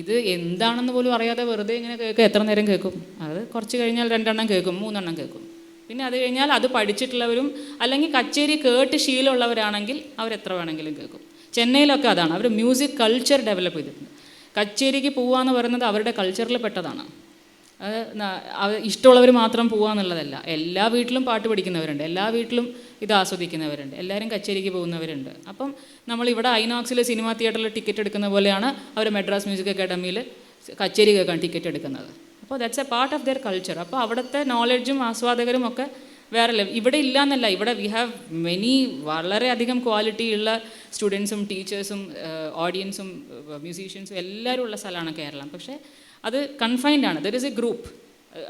ഇത് എന്താണെന്ന് പോലും അറിയാതെ വെറുതെ ഇങ്ങനെ കേൾക്കുക, എത്ര നേരം കേൾക്കും? അത് കുറച്ച് കഴിഞ്ഞാൽ 2 എണ്ണം കേൾക്കും, 3 എണ്ണം കേൾക്കും. പിന്നെ അത് കഴിഞ്ഞാൽ അത് പഠിച്ചിട്ടുള്ളവരും അല്ലെങ്കിൽ കച്ചേരി കേട്ട് ശീലമുള്ളവരാണെങ്കിൽ അവരെത്ര വേണമെങ്കിലും കേൾക്കും. ചെന്നൈയിലൊക്കെ അതാണ്, അവർ മ്യൂസിക് കൾച്ചർ ഡെവലപ്പ് ചെയ്തിട്ടുണ്ട്. കച്ചേരിക്ക് പോവാന്ന് പറയുന്നത് അവരുടെ കൾച്ചറിൽ പെട്ടതാണ്. അത് ഇഷ്ടമുള്ളവർ മാത്രം പോവാന്നുള്ളതല്ല. എല്ലാ വീട്ടിലും പാട്ട് പഠിക്കുന്നവരുണ്ട്, എല്ലാ വീട്ടിലും ഇത് ആസ്വദിക്കുന്നവരുണ്ട്, എല്ലാവരും കച്ചേരിക്ക് പോകുന്നവരുണ്ട്. അപ്പം നമ്മളിവിടെ ഐനോക്സിൽ സിനിമാ തിയേറ്ററിൽ ടിക്കറ്റ് എടുക്കുന്ന പോലെയാണ് അവർ മെഡ്രാസ് മ്യൂസിക് അക്കാഡമിയിൽ കച്ചേരി കേൾക്കാൻ ടിക്കറ്റ് എടുക്കുന്നത്. അപ്പോൾ that's A part of their culture. അപ്പോൾ അവിടുത്തെ നോളജും ആസ്വാദകരും ഒക്കെ വേറെ ഇവിടെ ഇല്ല എന്നല്ല, ഇവിടെ വി ഹാവ് വളരെയധികം ക്വാളിറ്റി ഉള്ള സ്റ്റുഡൻസും ടീച്ചേഴ്സും ഓഡിയൻസും മ്യൂസീഷ്യൻസും എല്ലാവരും ഉള്ള സ്ഥലമാണ് കേരളം. പക്ഷേ അത് കൺഫൈൻഡ് ആണ്. ദർ ഇസ് എ ഗ്രൂപ്പ്,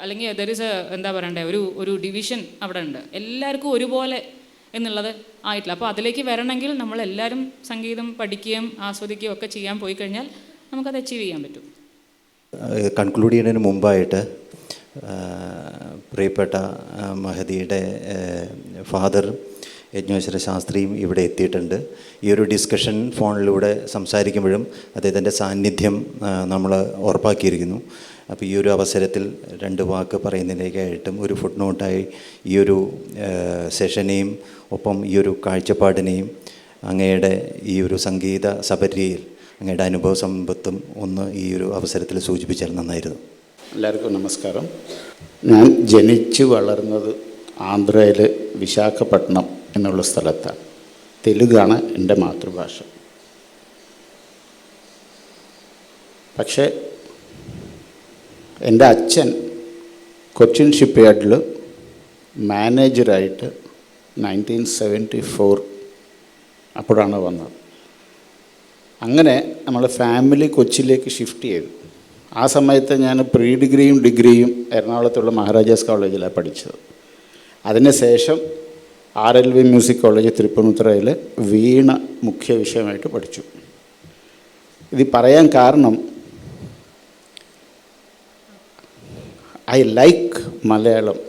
അല്ലെങ്കിൽ ദർ ഇസ് എന്താ പറയണ്ടേ, ഒരു ഡിവിഷൻ അവിടെ ഉണ്ട്. എല്ലാവർക്കും ഒരുപോലെ എന്നുള്ളത് ആയിട്ടില്ല. അപ്പോൾ അതിലേക്ക് വരണമെങ്കിൽ നമ്മളെല്ലാവരും സംഗീതം പഠിക്കുകയും ആസ്വദിക്കുകയും ഒക്കെ ചെയ്യാൻ പോയി കഴിഞ്ഞാൽ നമുക്കത് അച്ചീവ് ചെയ്യാൻ പറ്റും. കൺക്ലൂഡ് ചെയ്യുന്നതിന് മുമ്പായിട്ട് പ്രിയപ്പെട്ട മഹദിയുടെ ഫാദർ യജ്ഞേശ്വര ശാസ്ത്രിയും ഇവിടെ എത്തിയിട്ടുണ്ട്. ഈ ഒരു ഡിസ്കഷൻ ഫോണിലൂടെ സംസാരിക്കുമ്പോഴും അദ്ദേഹത്തിൻ്റെ സാന്നിധ്യം നമ്മൾ ഉറപ്പാക്കിയിരിക്കുന്നു. അപ്പോൾ ഈ ഒരു അവസരത്തിൽ 2 വാക്ക് പറയുന്നതിലേക്കായിട്ടും ഒരു ഫുട് നോട്ടായി ഈ ഒരു സെഷനെയും ഒപ്പം ഈ ഒരു കാഴ്ചപ്പാടിനെയും അങ്ങയുടെ ഈ ഒരു സംഗീത സബരിയിൽ അങ്ങയുടെ അനുഭവ സമ്പത്തും ഒന്ന് ഈ ഒരു അവസരത്തിൽ സൂചിപ്പിച്ചാൽ നന്നായിരുന്നു. എല്ലാവർക്കും നമസ്കാരം. ഞാൻ ജനിച്ചു വളർന്നത് ആന്ധ്രയിൽ വിശാഖപട്ടണം എന്നുള്ള സ്ഥലത്താണ്. തെലുഗാണ് എൻ്റെ മാതൃഭാഷ. പക്ഷേ എൻ്റെ അച്ഛൻ കൊച്ചിൻ ഷിപ്പ്യാർഡിൽ മാനേജറായിട്ട് 1974 അപ്പോഴാണ് വന്നത്. അങ്ങനെ നമ്മൾ ഫാമിലി കൊച്ചിയിലേക്ക് ഷിഫ്റ്റ് ചെയ്തു. ആ സമയത്ത് ഞാൻ പ്രീ ഡിഗ്രിയും ഡിഗ്രിയും എറണാകുളത്തുള്ള മഹാരാജാസ് കോളേജിലാണ് പഠിച്ചത്. അതിനുശേഷം RLV മ്യൂസിക് കോളേജ് തൃപ്പൂണിത്തുറയിൽ വീണ മുഖ്യ വിഷയമായിട്ട് പഠിച്ചു. ഇത് പറയാൻ കാരണം I like Malayalam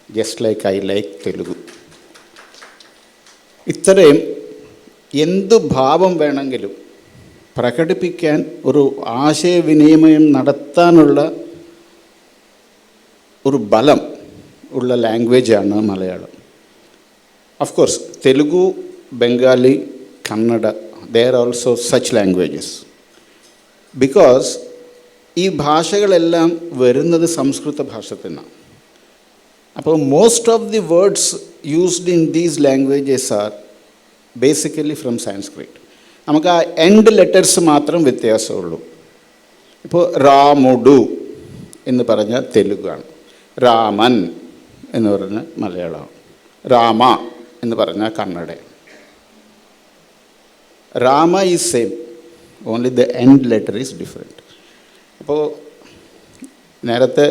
just like I like Telugu. ഇത്രയും എന്ത് ഭാവം വേണമെങ്കിലും പ്രകടിപ്പിക്കാൻ, ഒരു ആശയവിനിമയം നടത്താനുള്ള ഒരു ബലം ഉള്ള ലാംഗ്വേജാണ് Malayalam. Of course Telugu, Bengali, Kannada, they are also such languages. Because ഈ ഭാഷകളെല്ലാം വരുന്നത് സംസ്കൃത ഭാഷത്തിൽ നിന്നാണ്. അപ്പോൾ most of the words used in these languages are basically from Sanskrit. നമുക്ക് ആ എൻഡ് ലെറ്റേഴ്സ് മാത്രം വ്യത്യാസമുള്ളൂ. ഇപ്പോൾ രാമുഡു എന്ന് പറഞ്ഞാൽ തെലുഗാണ്, രാമൻ എന്ന് പറഞ്ഞാൽ മലയാളമാണ്, രാമ എന്ന് പറഞ്ഞാൽ Kannada. Rama is same, only the end letter is different. അപ്പോൾ നേരത്തെ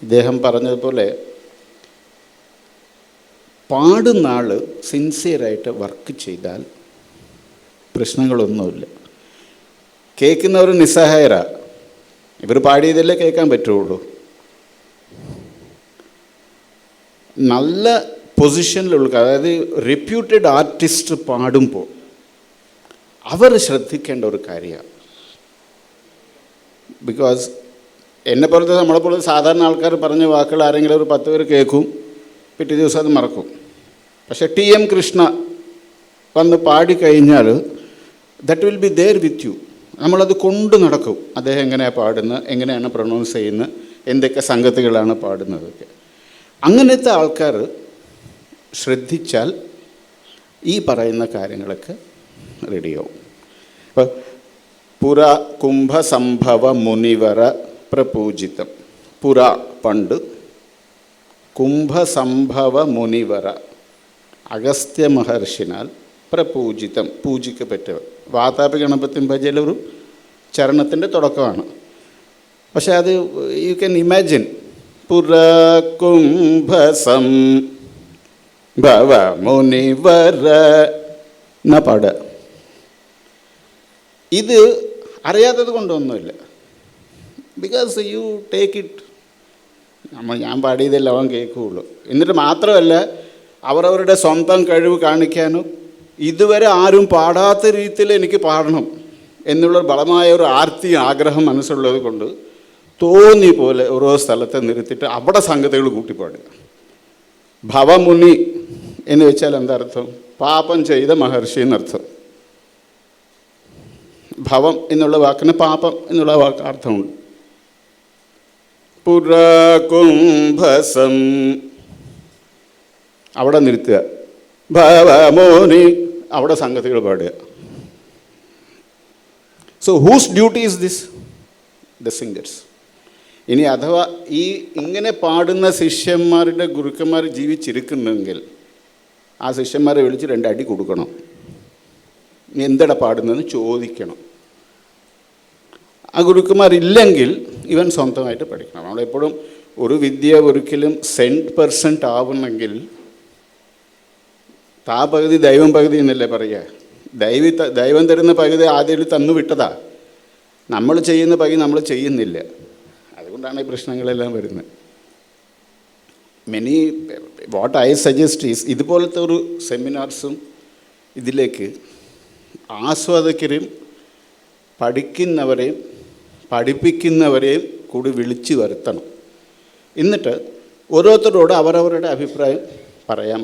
ഇദ്ദേഹം പറഞ്ഞതുപോലെ പാടുന്ന ആൾ സിൻസിയറായിട്ട് വർക്ക് ചെയ്താൽ പ്രശ്നങ്ങളൊന്നുമില്ല. കേൾക്കുന്നവർ നിസ്സഹായരാ, ഇവർ പാടിയതല്ലേ കേൾക്കാൻ പറ്റുള്ളൂ. നല്ല പൊസിഷനിലുള്ള, അതായത് റെപ്യൂട്ടഡ് ആർട്ടിസ്റ്റ് പാടുമ്പോൾ അവർ ശ്രദ്ധിക്കേണ്ട ഒരു കാര്യമാണ്. ബിക്കോസ് എന്നെപ്പോലത്തെ നമ്മളെപ്പോലത്തെ സാധാരണ ആൾക്കാർ പറഞ്ഞ വാക്കുകൾ ആരെങ്കിലും ഒരു 10 പേര് കേൾക്കും, പിറ്റേ ദിവസം അത് മറക്കും. പക്ഷേ TM കൃഷ്ണ വന്ന് പാടിക്കഴിഞ്ഞാൽ that will be there with you. നമ്മളത് കൊണ്ട് നടക്കും. അദ്ദേഹം എങ്ങനെയാണ് പാടുന്നത്, എങ്ങനെയാണ് പ്രൊണൗൺസ് ചെയ്യുന്നത്, എന്തൊക്കെ സംഗതികളാണ് പാടുന്നതൊക്കെ. അങ്ങനത്തെ ആൾക്കാർ ശ്രദ്ധിച്ചാൽ ഈ പറയുന്ന കാര്യങ്ങളൊക്കെ റെഡിയാവും. അപ്പോൾ പുര കുംഭസംഭവ മുനിവര പ്രപൂജിതം. പുര പണ്ട്, കുംഭസംഭവ മുനിവര അഗസ്ത്യ മഹർഷിനാൽ പ്രപൂജിതം പൂജിക്കപ്പെട്ടവർ. വാതാപി ഗണപതി ഭജയിൽ ഒരു ചരണത്തിൻ്റെ തുടക്കമാണ്. പക്ഷെ അത് യു ക്യാൻ ഇമാജിൻ, പുര കുംഭസം ഭവ മുനിവര എന്ന പാടുക. ഇത് അറിയാത്തത് കൊണ്ടൊന്നുമില്ല. ബിക്കോസ് യു ടേക്ക് ഇറ്റ്, ഞാൻ പാടിയതല്ല അവൻ കേൾക്കുകയുള്ളൂ. എന്നിട്ട് മാത്രമല്ല, അവരവരുടെ സ്വന്തം കഴിവ് കാണിക്കാനും ഇതുവരെ ആരും പാടാത്ത രീതിയിൽ എനിക്ക് പാടണം എന്നുള്ള ബലമായ ഒരു ആർത്തി, ആഗ്രഹം മനസ്സുള്ളത് കൊണ്ട് തോന്നി പോലെ ഓരോ സ്ഥലത്തെ നിർത്തിയിട്ട് അവിടെ സംഗതികൾ കൂട്ടിപ്പാടുക. ഭവമുനി എന്ന് വെച്ചാൽ എന്താ അർത്ഥം? പാപം ചെയ്ത മഹർഷി എന്നർത്ഥം. ഭവം എന്നുള്ള വാക്കിന് പാപം എന്നുള്ള വാക്ക് അർത്ഥമുണ്ട്. പുരകുംഭസം അവിടെ നിർത്തുക, ഭവമുനി അവിടെ സംഗതികൾ പാടുക. So whose duty is this? The singers. ഇനി അഥവാ ഈ ഇങ്ങനെ പാടുന്ന ശിഷ്യന്മാരുടെ ഗുരുക്കന്മാർ ജീവിച്ചിരിക്കുന്നെങ്കിൽ ആ ശിഷ്യന്മാരെ വിളിച്ച് 2 അടി കൊടുക്കണം. എന്തടാ പാടുന്നതെന്ന് ചോദിക്കണം. ആ ഗുരുക്കന്മാരില്ലെങ്കിൽ ഇവൻ സ്വന്തമായിട്ട് പഠിക്കണം. നമ്മളെപ്പോഴും ഒരു വിദ്യ ഒരിക്കലും 100% ആവണമെങ്കിൽ പകുതി ദൈവം പകുതി എന്നല്ലേ പറയുക. ദൈവം തരുന്ന പകുതി ആദ്യം തന്നു വിട്ടതാ, നമ്മൾ ചെയ്യുന്ന പകുതി നമ്മൾ ചെയ്യുന്നില്ല. അതുകൊണ്ടാണ് ഈ പ്രശ്നങ്ങളെല്ലാം വരുന്നത്. വാട്ട് ഐ സജസ്റ്റ് ഈസ് ഇതുപോലത്തെ ഒരു സെമിനാർസും ഇതിലേക്ക് ആസ്വാദകരെയും പഠിക്കുന്നവരെയും പഠിപ്പിക്കുന്നവരെയും കൂടി വിളിച്ചു വരുത്തണം. എന്നിട്ട് ഓരോരുത്തരോട് അവരവരുടെ അഭിപ്രായം പറയാം.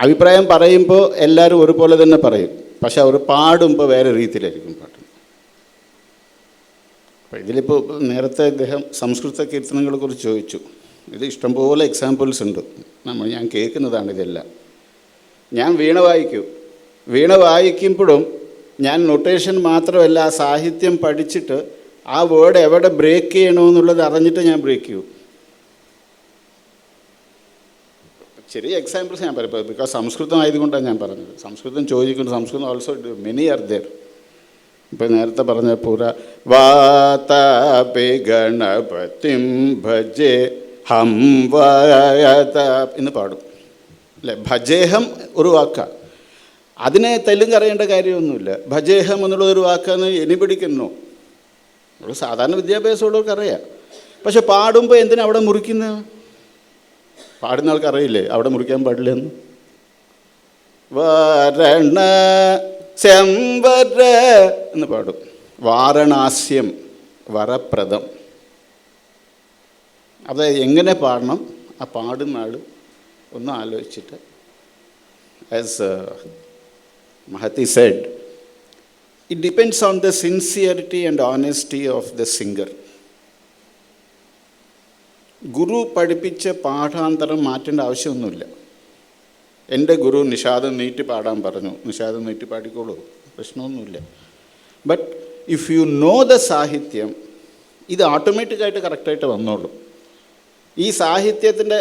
അഭിപ്രായം പറയുമ്പോൾ എല്ലാവരും ഒരുപോലെ തന്നെ പറയും, പക്ഷെ അവർ പാടുമ്പോൾ വേറെ രീതിയിലായിരിക്കും പാടുന്നത്. അപ്പോൾ ഇതിലിപ്പോൾ നേരത്തെ അദ്ദേഹം സംസ്കൃത കീർത്തനങ്ങളെ കുറിച്ച് ചോദിച്ചു. ഇത് ഇഷ്ടംപോലെ എക്സാമ്പിൾസ് ഉണ്ട്. ഞാൻ കേൾക്കുന്നതാണ് ഇതെല്ലാം. ഞാൻ വീണ വായിക്കുമ്പോഴും ഞാൻ നൊട്ടേഷൻ മാത്രമല്ല, ആ സാഹിത്യം പഠിച്ചിട്ട് ആ വേർഡ് എവിടെ ബ്രേക്ക് ചെയ്യണമെന്നുള്ളത് അറിഞ്ഞിട്ട് ഞാൻ ബ്രേക്ക് ചെയ്യും. ചെറിയ എക്സാമ്പിൾസ് ഞാൻ പറയും, ബിക്കോസ് സംസ്കൃതം ആയതുകൊണ്ടാണ് ഞാൻ പറഞ്ഞത്. സംസ്കൃതം ചോദിക്കുന്നു, സംസ്കൃതം ഓൾസോ മെനി ആർ ദേർ. ഇപ്പം നേരത്തെ പറഞ്ഞ പുര വാതാപി ഗണപതിം ഭജേ ഹം വാത എന്ന് പാടും അല്ലേ. ഭജേഹം ഒരു വാക്കാണ്, അതിനെ തെലുങ്ക് അറിയേണ്ട കാര്യമൊന്നുമില്ല. ഭജേഹം എന്നുള്ളതൊരു വാക്കാന്ന് ഇനി പിടിക്കുന്നു, ഒരു സാധാരണ വിദ്യാഭ്യാസമുള്ളവർക്ക് അറിയാം. പക്ഷെ പാടുമ്പോൾ എന്തിനാ അവിടെ മുറിക്കുന്നത്? പാടുന്ന ആൾക്ക് അറിയില്ലേ അവിടെ മുറിക്കാൻ പാടില്ലെന്ന്. വരണ ചെമ്പര എന്ന് പാടും. വാരണാസ്യം വരപ്രദം. അത് എങ്ങനെ പാടണം, ആ പാടുന്ന ആൾ ഒന്ന് ആലോചിച്ചിട്ട്. As Mahati said, it depends on the sincerity and honesty of the singer. ഗുരു പഠിപ്പിച്ച പാഠാന്തരം മാറ്റേണ്ട ആവശ്യമൊന്നുമില്ല. എൻ്റെ ഗുരു നിഷാദം നീട്ടി പാടാൻ പറഞ്ഞു, നിഷാദം നീട്ടി പാടിക്കോളൂ, പ്രശ്നമൊന്നുമില്ല. But if you know the സാഹിത്യം, ഇത് ഓട്ടോമാറ്റിക്കായിട്ട് കറക്റ്റായിട്ട് വന്നോളൂ. ഈ സാഹിത്യത്തിൻ്റെ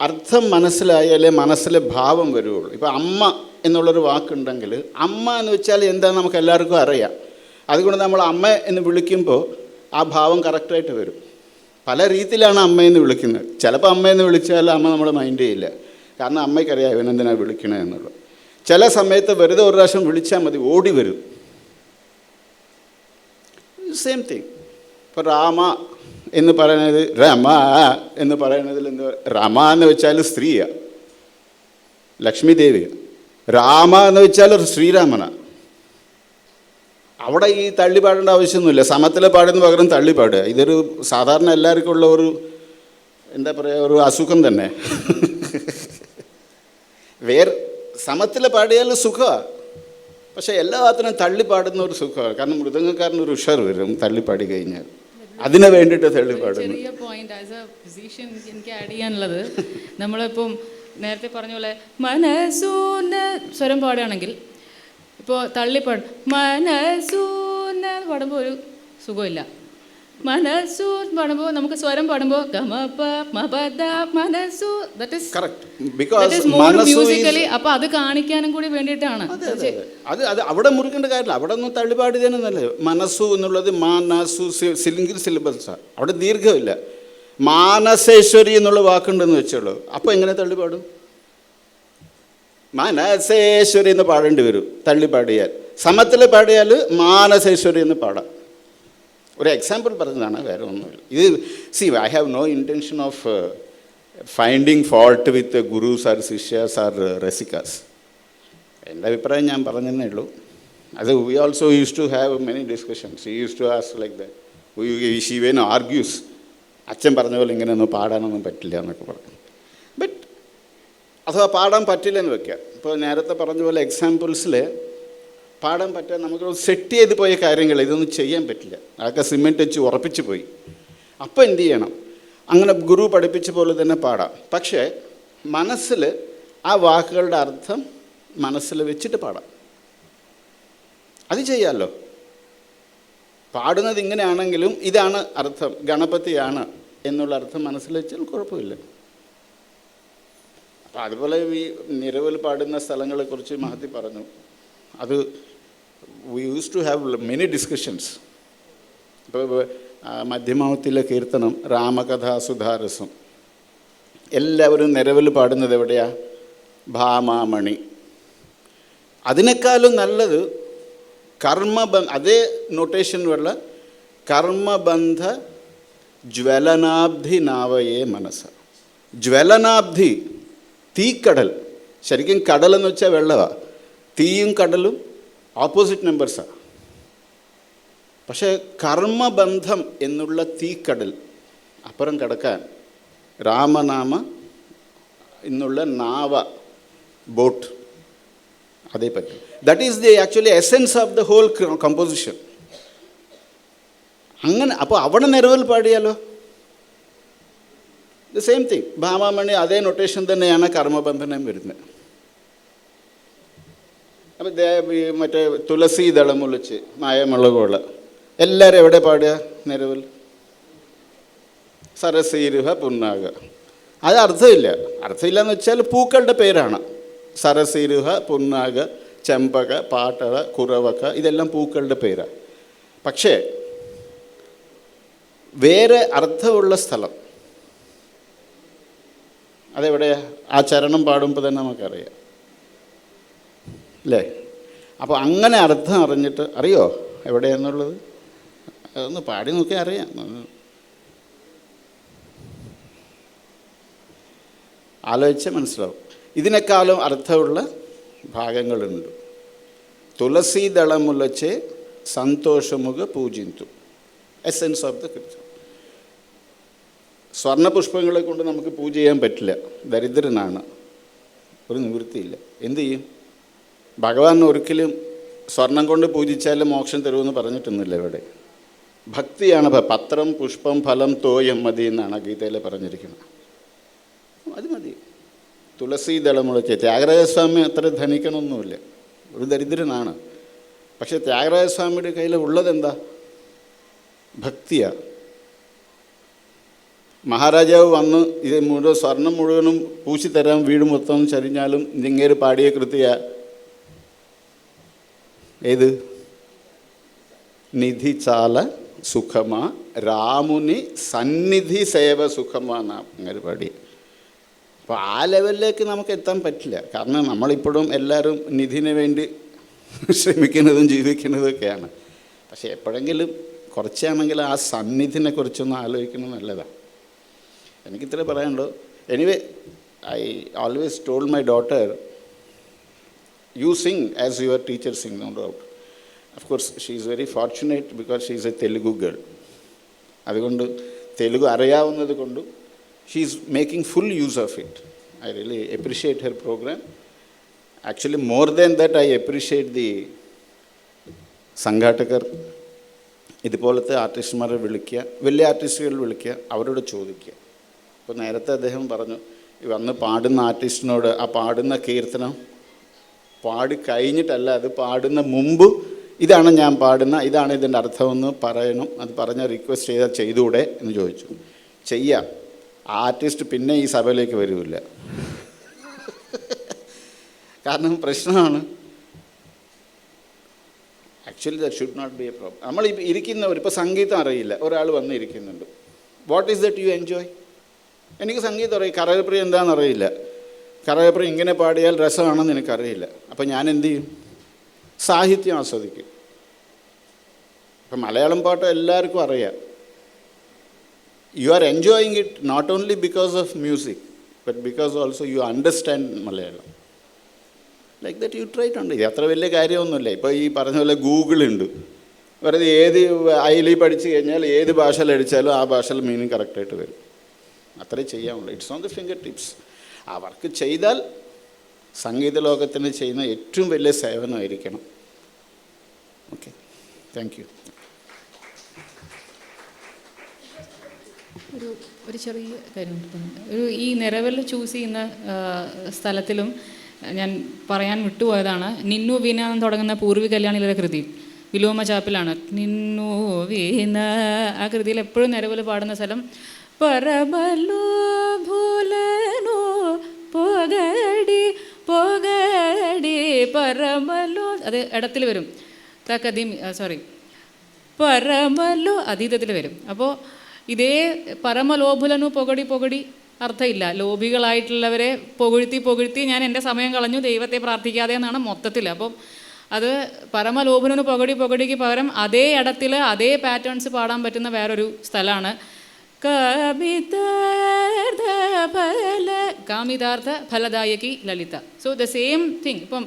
അർത്ഥം മനസ്സിലായാലേ മനസ്സിലെ ഭാവം വരുള്ളൂ. ഇപ്പോൾ അമ്മ എന്നുള്ളൊരു വാക്കുണ്ടെങ്കിൽ അമ്മ എന്ന് വെച്ചാൽ എന്താണെന്ന് നമുക്ക് എല്ലാവർക്കും അറിയാം. അതുകൊണ്ട് നമ്മൾ അമ്മ എന്ന് വിളിക്കുമ്പോൾ ആ ഭാവം കറക്റ്റായിട്ട് വരും. പല രീതിയിലാണ് അമ്മയെന്ന് വിളിക്കുന്നത്. ചിലപ്പോൾ അമ്മയെന്ന് വിളിച്ചാൽ അമ്മ നമ്മൾ മൈൻഡ് ചെയ്യില്ല, കാരണം അമ്മയ്ക്കറിയാം ഇവനെന്തിനാണ് വിളിക്കണേ എന്നുള്ളത്. ചില സമയത്ത് വെറുതെ ഒരു പ്രാവശ്യം വിളിച്ചാൽ മതി, ഓടി വരും. Same thing. ഇപ്പോൾ രാമ എന്ന് പറയുന്നത്, രമ എന്ന് പറയുന്നതിൽ എന്താ, രമ എന്ന് വെച്ചാൽ സ്ത്രീയാണ്, ലക്ഷ്മി ദേവിയാണ്. രാമ എന്ന് വെച്ചാൽ ശ്രീരാമനാണ്. അവിടെ ഈ തള്ളി പാടേണ്ട ആവശ്യമൊന്നുമില്ല. സമത്തിൽ പാടുന്ന പകരം തള്ളി പാടുക, ഇതൊരു സാധാരണ എല്ലാവർക്കും ഉള്ള ഒരു എന്താ പറയുക, ഒരു അസുഖം തന്നെ. സമത്തിൽ പാടിയാൽ സുഖമാണ്, പക്ഷേ എല്ലാത്തിനും തള്ളി പാടുന്ന ഒരു സുഖമാണ്. കാരണം മൃദംഗക്കാരനൊരു ഉഷർ വരും തള്ളിപ്പാടി കഴിഞ്ഞാൽ, അതിന് വേണ്ടിയിട്ട് തള്ളിപ്പാടുന്നു. ചെറിയ പോയിന്റ് ആസ് എ ഫിസിഷ്യൻ എനിക്ക് ആഡ് ചെയ്യാനുള്ളത്, നമ്മളിപ്പം നേരത്തെ പറഞ്ഞ പോലെ മനസ്സൂന്ന് സ്വരം പാടുകയാണെങ്കിൽ, ഇപ്പോൾ തള്ളിപ്പാടും മനസ്സൂന്ന് പാടുമ്പോൾ ഒരു സുഖമില്ല. മനസ്സൂ പാടുമ്പോൾ നമുക്ക് സ്വരം പാടുമ്പോൾ മനസ്സു, ദാറ്റ് ഈസ് മോർ മ്യൂസിക്കലി. അപ്പോൾ അത് കാണിക്കാനും കൂടി വേണ്ടിയിട്ടാണ്. അത് അവിടെ മുറിക്കേണ്ട കാര്യമില്ല. അവിടെ ഒന്നും തള്ളിപ്പാടി തന്നെ നല്ലത്. മനസ്സു എന്നുള്ളത് മാനസു സിലിംഗിൽ സിലബസാണ്, അവിടെ ദീർഘമില്ല. മാനസേശ്വരി എന്നുള്ള വാക്കുണ്ടെന്ന് വെച്ചോളൂ, അപ്പോൾ എങ്ങനെ തള്ളിപ്പാടും? മാനസേശ്വരി എന്ന് പാടേണ്ടി വരും തള്ളിപ്പാടിയാൽ. സമത്തിൽ പാടിയാൽ മാനസേശ്വരി എന്ന് പാടാം. ഒരു എക്സാമ്പിൾ പറഞ്ഞതാണ്, വേറെ ഒന്നുമില്ല. ഇത് I have no intention of finding fault with gurus or shishyas or rasikas. എൻ്റെ അഭിപ്രായം ഞാൻ പറഞ്ഞതേ ഉള്ളൂ. അത് we also use to have many discussions. He use to ask like that. She when argues, അച്ഛൻ പറഞ്ഞ പോലെ ഇങ്ങനെയൊന്നും പാടാനൊന്നും പറ്റില്ല എന്നൊക്കെ പറഞ്ഞു. ബട്ട് അഥവാ പാടാൻ പറ്റില്ലെന്ന് വെക്കുക. ഇപ്പോൾ നേരത്തെ പറഞ്ഞ പോലെ എക്സാമ്പിൾസിൽ പാടാൻ പറ്റാൻ നമുക്ക് സെറ്റ് ചെയ്ത് പോയ കാര്യങ്ങൾ ഇതൊന്നും ചെയ്യാൻ പറ്റില്ല. അതൊക്കെ സിമെൻറ്റ് വെച്ച് ഉറപ്പിച്ച് പോയി. അപ്പോൾ എന്ത് ചെയ്യണം? അങ്ങനെ ഗുരു പഠിപ്പിച്ച പോലെ തന്നെ പാടാം. പക്ഷേ മനസ്സിൽ ആ വാക്കുകളുടെ അർത്ഥം മനസ്സിൽ വെച്ചിട്ട് പാടാം. അത് ചെയ്യാമല്ലോ. പാടുന്നത് ഇങ്ങനെയാണെങ്കിലും ഇതാണ് അർത്ഥം, ഗണപതിയാണ് എന്നുള്ള അർത്ഥം മനസ്സിൽ വെച്ചാൽ കുഴപ്പമില്ല. അപ്പോൾ അതുപോലെ ഈ നിരവൽ പാടുന്ന സ്ഥലങ്ങളെക്കുറിച്ച് മഹത്തി പറഞ്ഞു. അത് we use to have many discussions. ഇപ്പോൾ മധ്യമാവത്തിലെ കീർത്തനം രാമകഥാസുധാരസം എല്ലാവരും നിരവൽ പാടുന്നത് എവിടെയാണ്? ഭാമാമണി. അതിനേക്കാളും നല്ലത് അതേ നൊട്ടേഷനിലുള്ള കർമ്മബന്ധ ജ്വലനാബ്ധി നാവയേ മനസ്സ്. ജ്വലനാബ്ധി, തീക്കടൽ. ശരിക്കും കടലെന്ന് വെച്ചാൽ വെള്ളമാണ്. തീയും കടലും ഓപ്പോസിറ്റ് നമ്പേഴ്സാണ്. പക്ഷേ കർമ്മബന്ധം എന്നുള്ള തീക്കടൽ അപ്പുറം കടക്കാൻ രാമനാമ എന്നുള്ള നാവ, ബോട്ട്, അതേ പറ്റും. That is the actually essence of the whole composition. അങ്ങനെ അപ്പോൾ അവിടെ നിരവൽ പാടിയാലോ? The same thing. ഭാമാമണി അതേ നൊട്ടേഷൻ തന്നെയാണ് കർമ്മബന്ധനം വരുന്നത്. അപ്പം മറ്റേ തുളസി ദളം മുളിച്ച് മായമുളകുള്ള എല്ലാവരും എവിടെ പാടുക? നിരവൽ. സരസീരുഹ പുന്നാക. അത് അർത്ഥമില്ല. അർത്ഥമില്ല എന്ന് വെച്ചാൽ പൂക്കളുടെ പേരാണ്. സരസീരുഹ, പുന്നാക, ചെമ്പക, പാട്ടള, കുറവക്ക, ഇതെല്ലാം പൂക്കളുടെ പേരാണ്. പക്ഷേ വേറെ അർത്ഥമുള്ള സ്ഥലം അതെവിടെയാ? ആ ചരണം പാടുമ്പോൾ തന്നെ നമുക്കറിയാം അല്ലേ? അപ്പോൾ അങ്ങനെ അർത്ഥം അറിഞ്ഞിട്ട് അറിയോ എവിടെയാണെന്നുള്ളത്? അതൊന്ന് പാടി നോക്കിയാൽ അറിയാം. ആലോചിച്ചാൽ മനസ്സിലാവും. ഇതിനേക്കാളും അർത്ഥമുള്ള ഭാഗങ്ങളുണ്ട്. തുളസി ദളമുലച്ചെ സന്തോഷമുഖ പൂജിന്തു. എസെൻസ് ഓഫ് ദ കൃത്യം. സ്വർണ്ണപുഷ്പങ്ങളെ കൊണ്ട് നമുക്ക് പൂജ ചെയ്യാൻ പറ്റില്ല, ദരിദ്രനാണ്, ഒരു നിവൃത്തിയില്ല. എന്തു ചെയ്യും? ഭഗവാൻ ഒരിക്കലും സ്വർണം കൊണ്ട് പൂജിച്ചാൽ മോക്ഷം തരുമെന്ന് പറഞ്ഞിട്ടൊന്നുമില്ല ഇവിടെ. ഭക്തിയാണ്. പത്രം പുഷ്പം ഫലം തോയം മതി എന്നാണ് ഗീതയിൽ പറഞ്ഞിരിക്കുന്നത്. അത് മതി. തുളസി ദളമുളച്ച് ത്യാഗരാജസ്വാമി അത്ര ധനിക്കണമൊന്നുമില്ല, ഒരു ദരിദ്രനാണ്. പക്ഷെ ത്യാഗരാജസ്വാമിയുടെ കയ്യിൽ ഉള്ളതെന്താ? ഭക്തിയാണ്. മഹാരാജാവ് വന്ന് ഇത് മുഴുവൻ സ്വർണം മുഴുവനും പൂശി തരാൻ വീട് മൊത്തം ചരിഞ്ഞാലും ഇങ്ങേര് പാടിയ കൃത്യ ഏത്? നിധി ചാല സുഖമാ രാമുനി സന്നിധി സേവ സുഖമാ എന്നാ അങ്ങേര് പാടി. അപ്പോൾ ആ ലെവലിലേക്ക് നമുക്ക് എത്താൻ പറ്റില്ല. കാരണം നമ്മളിപ്പോഴും എല്ലാവരും നിധിന് വേണ്ടി ശ്രമിക്കുന്നതും ജീവിക്കുന്നതും ഒക്കെയാണ്. പക്ഷെ എപ്പോഴെങ്കിലും കുറച്ചാണെങ്കിൽ ആ സന്നിധിനെ കുറിച്ചൊന്ന് ആലോചിക്കുന്നത് നല്ലതാണ്. എനിക്കിത്ര പറയാനുള്ളൂ. Anyway, I always told my daughter, you sing as your teacher sing, no doubt. Of course she is very fortunate because she is a Telugu girl. അതുകൊണ്ട് തെലുഗു അറിയാവുന്നത് കൊണ്ടും she is making full use of it. I really appreciate her program. Actually more than that I appreciate the സംഘാടകർ. ഇതുപോലത്തെ ആർട്ടിസ്റ്റുമാരെ വിളിക്കുക, വലിയ ആർട്ടിസ്റ്റുകൾ വിളിക്കുക, അവരോട് ചോദിക്കുക. അപ്പോൾ നേരത്തെ അദ്ദേഹം പറഞ്ഞു, വന്ന് പാടുന്ന ആർട്ടിസ്റ്റിനോട് ആ പാടുന്ന കീർത്തനം പാടി കഴിഞ്ഞിട്ടല്ല, അത് പാടുന്ന മുമ്പ് ഇതാണ് ഞാൻ പാടുന്ന, ഇതാണ് ഇതിൻ്റെ അർത്ഥമെന്ന് പറയണം. അത് പറഞ്ഞ റിക്വസ്റ്റ് ചെയ്താൽ ചെയ്തുകൂടെ എന്ന് ചോദിച്ചു. ചെയ്യാം. ആർട്ടിസ്റ്റ് പിന്നെ ഈ സഭയിലേക്ക് വരില്ല. കാരണം പ്രശ്നമാണ്. Actually that should not be a problem. നമ്മൾ ഇരിക്കുന്നവർ ഇപ്പോൾ സംഗീതം അറിയില്ല, ഒരാൾ വന്ന് ഇരിക്കുന്നുണ്ട്. What is that you enjoy? എനിക്ക് സംഗീതം അറിയാം, കരകപ്രിയ എന്താണെന്ന് അറിയില്ല, കരകപ്രിയ ഇങ്ങനെ പാടിയാൽ രസമാണെന്ന് എനിക്കറിയില്ല. അപ്പം ഞാൻ എന്തു ചെയ്യും? സാഹിത്യം ആസ്വദിക്കും. ഇപ്പം മലയാളം പാട്ട് എല്ലാവർക്കും അറിയാം. You are enjoying it not only because of music but because also you understand Malayalam. Like that you try to ഇത് അത്ര വലിയ കാര്യമൊന്നുമില്ല. ഇപ്പോൾ ഈ പറഞ്ഞ പോലെ ഗൂഗിളുണ്ട്. വെറുതെ ഏത് ഐലി പഠിച്ചു കഴിഞ്ഞാൽ ഏത് ഭാഷയിൽ അടിച്ചാലും ആ ഭാഷയിൽ മീനിങ് കറക്റ്റായിട്ട് വരും. അത്രേ ചെയ്യാനുള്ളൂ. It's on the fingertips. ആ വർക്ക് ചെയ്താൽ സംഗീത ലോകത്തിന് ചെയ്യുന്ന ഏറ്റവും വലിയ സേവനമായിരിക്കണം. Okay, thank you. ഒരു ചെറിയ കാര്യം, ഈ നിറവൽ ചൂസ് ചെയ്യുന്ന സ്ഥലത്തിലും ഞാൻ പറയാൻ വിട്ടുപോയതാണ്. നിന്നു വീണ എന്ന് തുടങ്ങുന്ന പൂർവി കല്യാണിയുടെ കൃതി വിലോമ ചാപ്പിലാണ്. നിന്നു വീണ ആ കൃതിയിൽ എപ്പോഴും നിറവൽ പാടുന്ന സ്ഥലം പരമലോ ഭൂലനോ പോകടി പോകടി പരമലോ, അത് ഇടത്തിൽ വരും. തക്കതി പരമലോ അതീതത്തിൽ വരും. അപ്പോൾ ഇതേ പരമലോഭുലനു പൊകടി പൊകടി അർത്ഥമില്ല. ലോഭികളായിട്ടുള്ളവരെ പൊകഴ്ത്തി ഞാൻ എൻ്റെ സമയം കളഞ്ഞു ദൈവത്തെ പ്രാർത്ഥിക്കാതെ എന്നാണ് മൊത്തത്തിൽ. അപ്പം അത് പരമലോഭനു പൊകടിക്ക് പകരം അതേ ഇടത്തിൽ അതേ പാറ്റേൺസ് പാടാൻ പറ്റുന്ന വേറൊരു സ്ഥലമാണ് കാമിതാർത്ഥ ഫലദായകി ലളിത. So the same thing. ഇപ്പം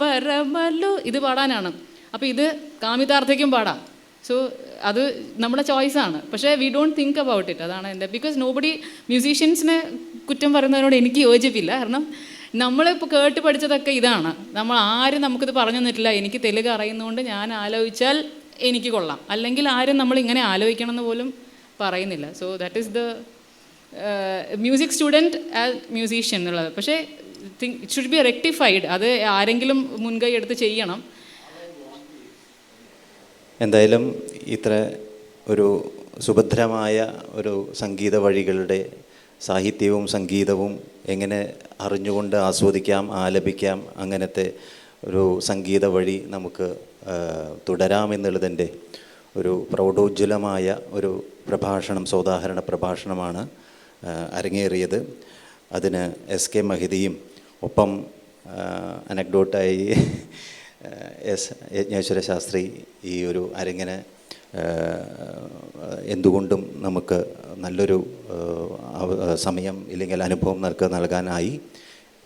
പരമല്ലു ഇത് പാടാനാണ്. അപ്പോൾ ഇത് കാമിതാർത്ഥയ്ക്കും പാടാം. സോ അത് നമ്മുടെ ചോയ്സാണ്. പക്ഷേ we don't think about it. അതാണ് എൻ്റെ. ബിക്കോസ് നോബഡി മ്യൂസീഷ്യൻസിനെ കുറ്റം പറയുന്നതിനോട് എനിക്ക് യോജിപ്പില്ല. കാരണം നമ്മളിപ്പോൾ കേട്ട് പഠിച്ചതൊക്കെ ഇതാണ്. നമ്മൾ ആരും നമുക്കിത് പറഞ്ഞു തന്നിട്ടില്ല. എനിക്ക് തെലുങ്ക് അറിയുന്നതുകൊണ്ട് ഞാൻ ആലോചിച്ചാൽ എനിക്ക് കൊള്ളാം, അല്ലെങ്കിൽ ആരും നമ്മൾ ഇങ്ങനെ ആലോചിക്കണം എന്ന് പോലും പറയുന്നില്ല. So that is the music student as musician എന്നുള്ളത്. പക്ഷേ ഇറ്റ് ഷുഡ് ബി റെക്ടിഫൈഡ്. അത് ആരെങ്കിലും മുൻകൈ എടുത്ത് ചെയ്യണം. എന്തായാലും ഇത്ര ഒരു സുഭദ്രമായ ഒരു സംഗീത വഴികളുടെ സാഹിത്യവും സംഗീതവും എങ്ങനെ അറിഞ്ഞുകൊണ്ട് ആസ്വദിക്കാം, ആലപിക്കാം, അങ്ങനത്തെ ഒരു സംഗീത വഴി നമുക്ക് തുടരാമെന്നുള്ളതിൻ്റെ ഒരു പ്രൗഢോജ്വലമായ ഒരു പ്രഭാഷണം, സോദാഹരണ പ്രഭാഷണമാണ് അരങ്ങേറിയത്. അതിന് എസ്.കെ. മഹിതിയും ഒപ്പം അനക്ഡോട്ടായി എസ് യജ്ഞേശ്വര ശാസ്ത്രി ഈ ഒരു അരങ്ങിന് എന്തുകൊണ്ടും നമുക്ക് നല്ലൊരു സമയം ഇല്ലെങ്കിൽ അനുഭവം നൽകാനായി.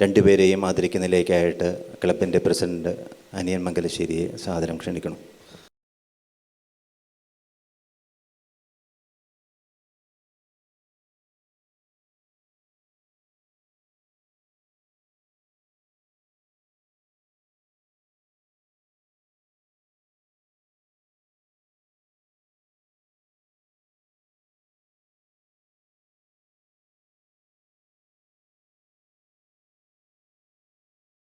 രണ്ടുപേരെയും ആദരിക്കുന്നതിലേക്കായിട്ട് ക്ലബിൻ്റെ പ്രസിഡൻറ്റ് അനിയൻ മംഗലശ്ശേരിയെ സാദരം ക്ഷണിക്കണം.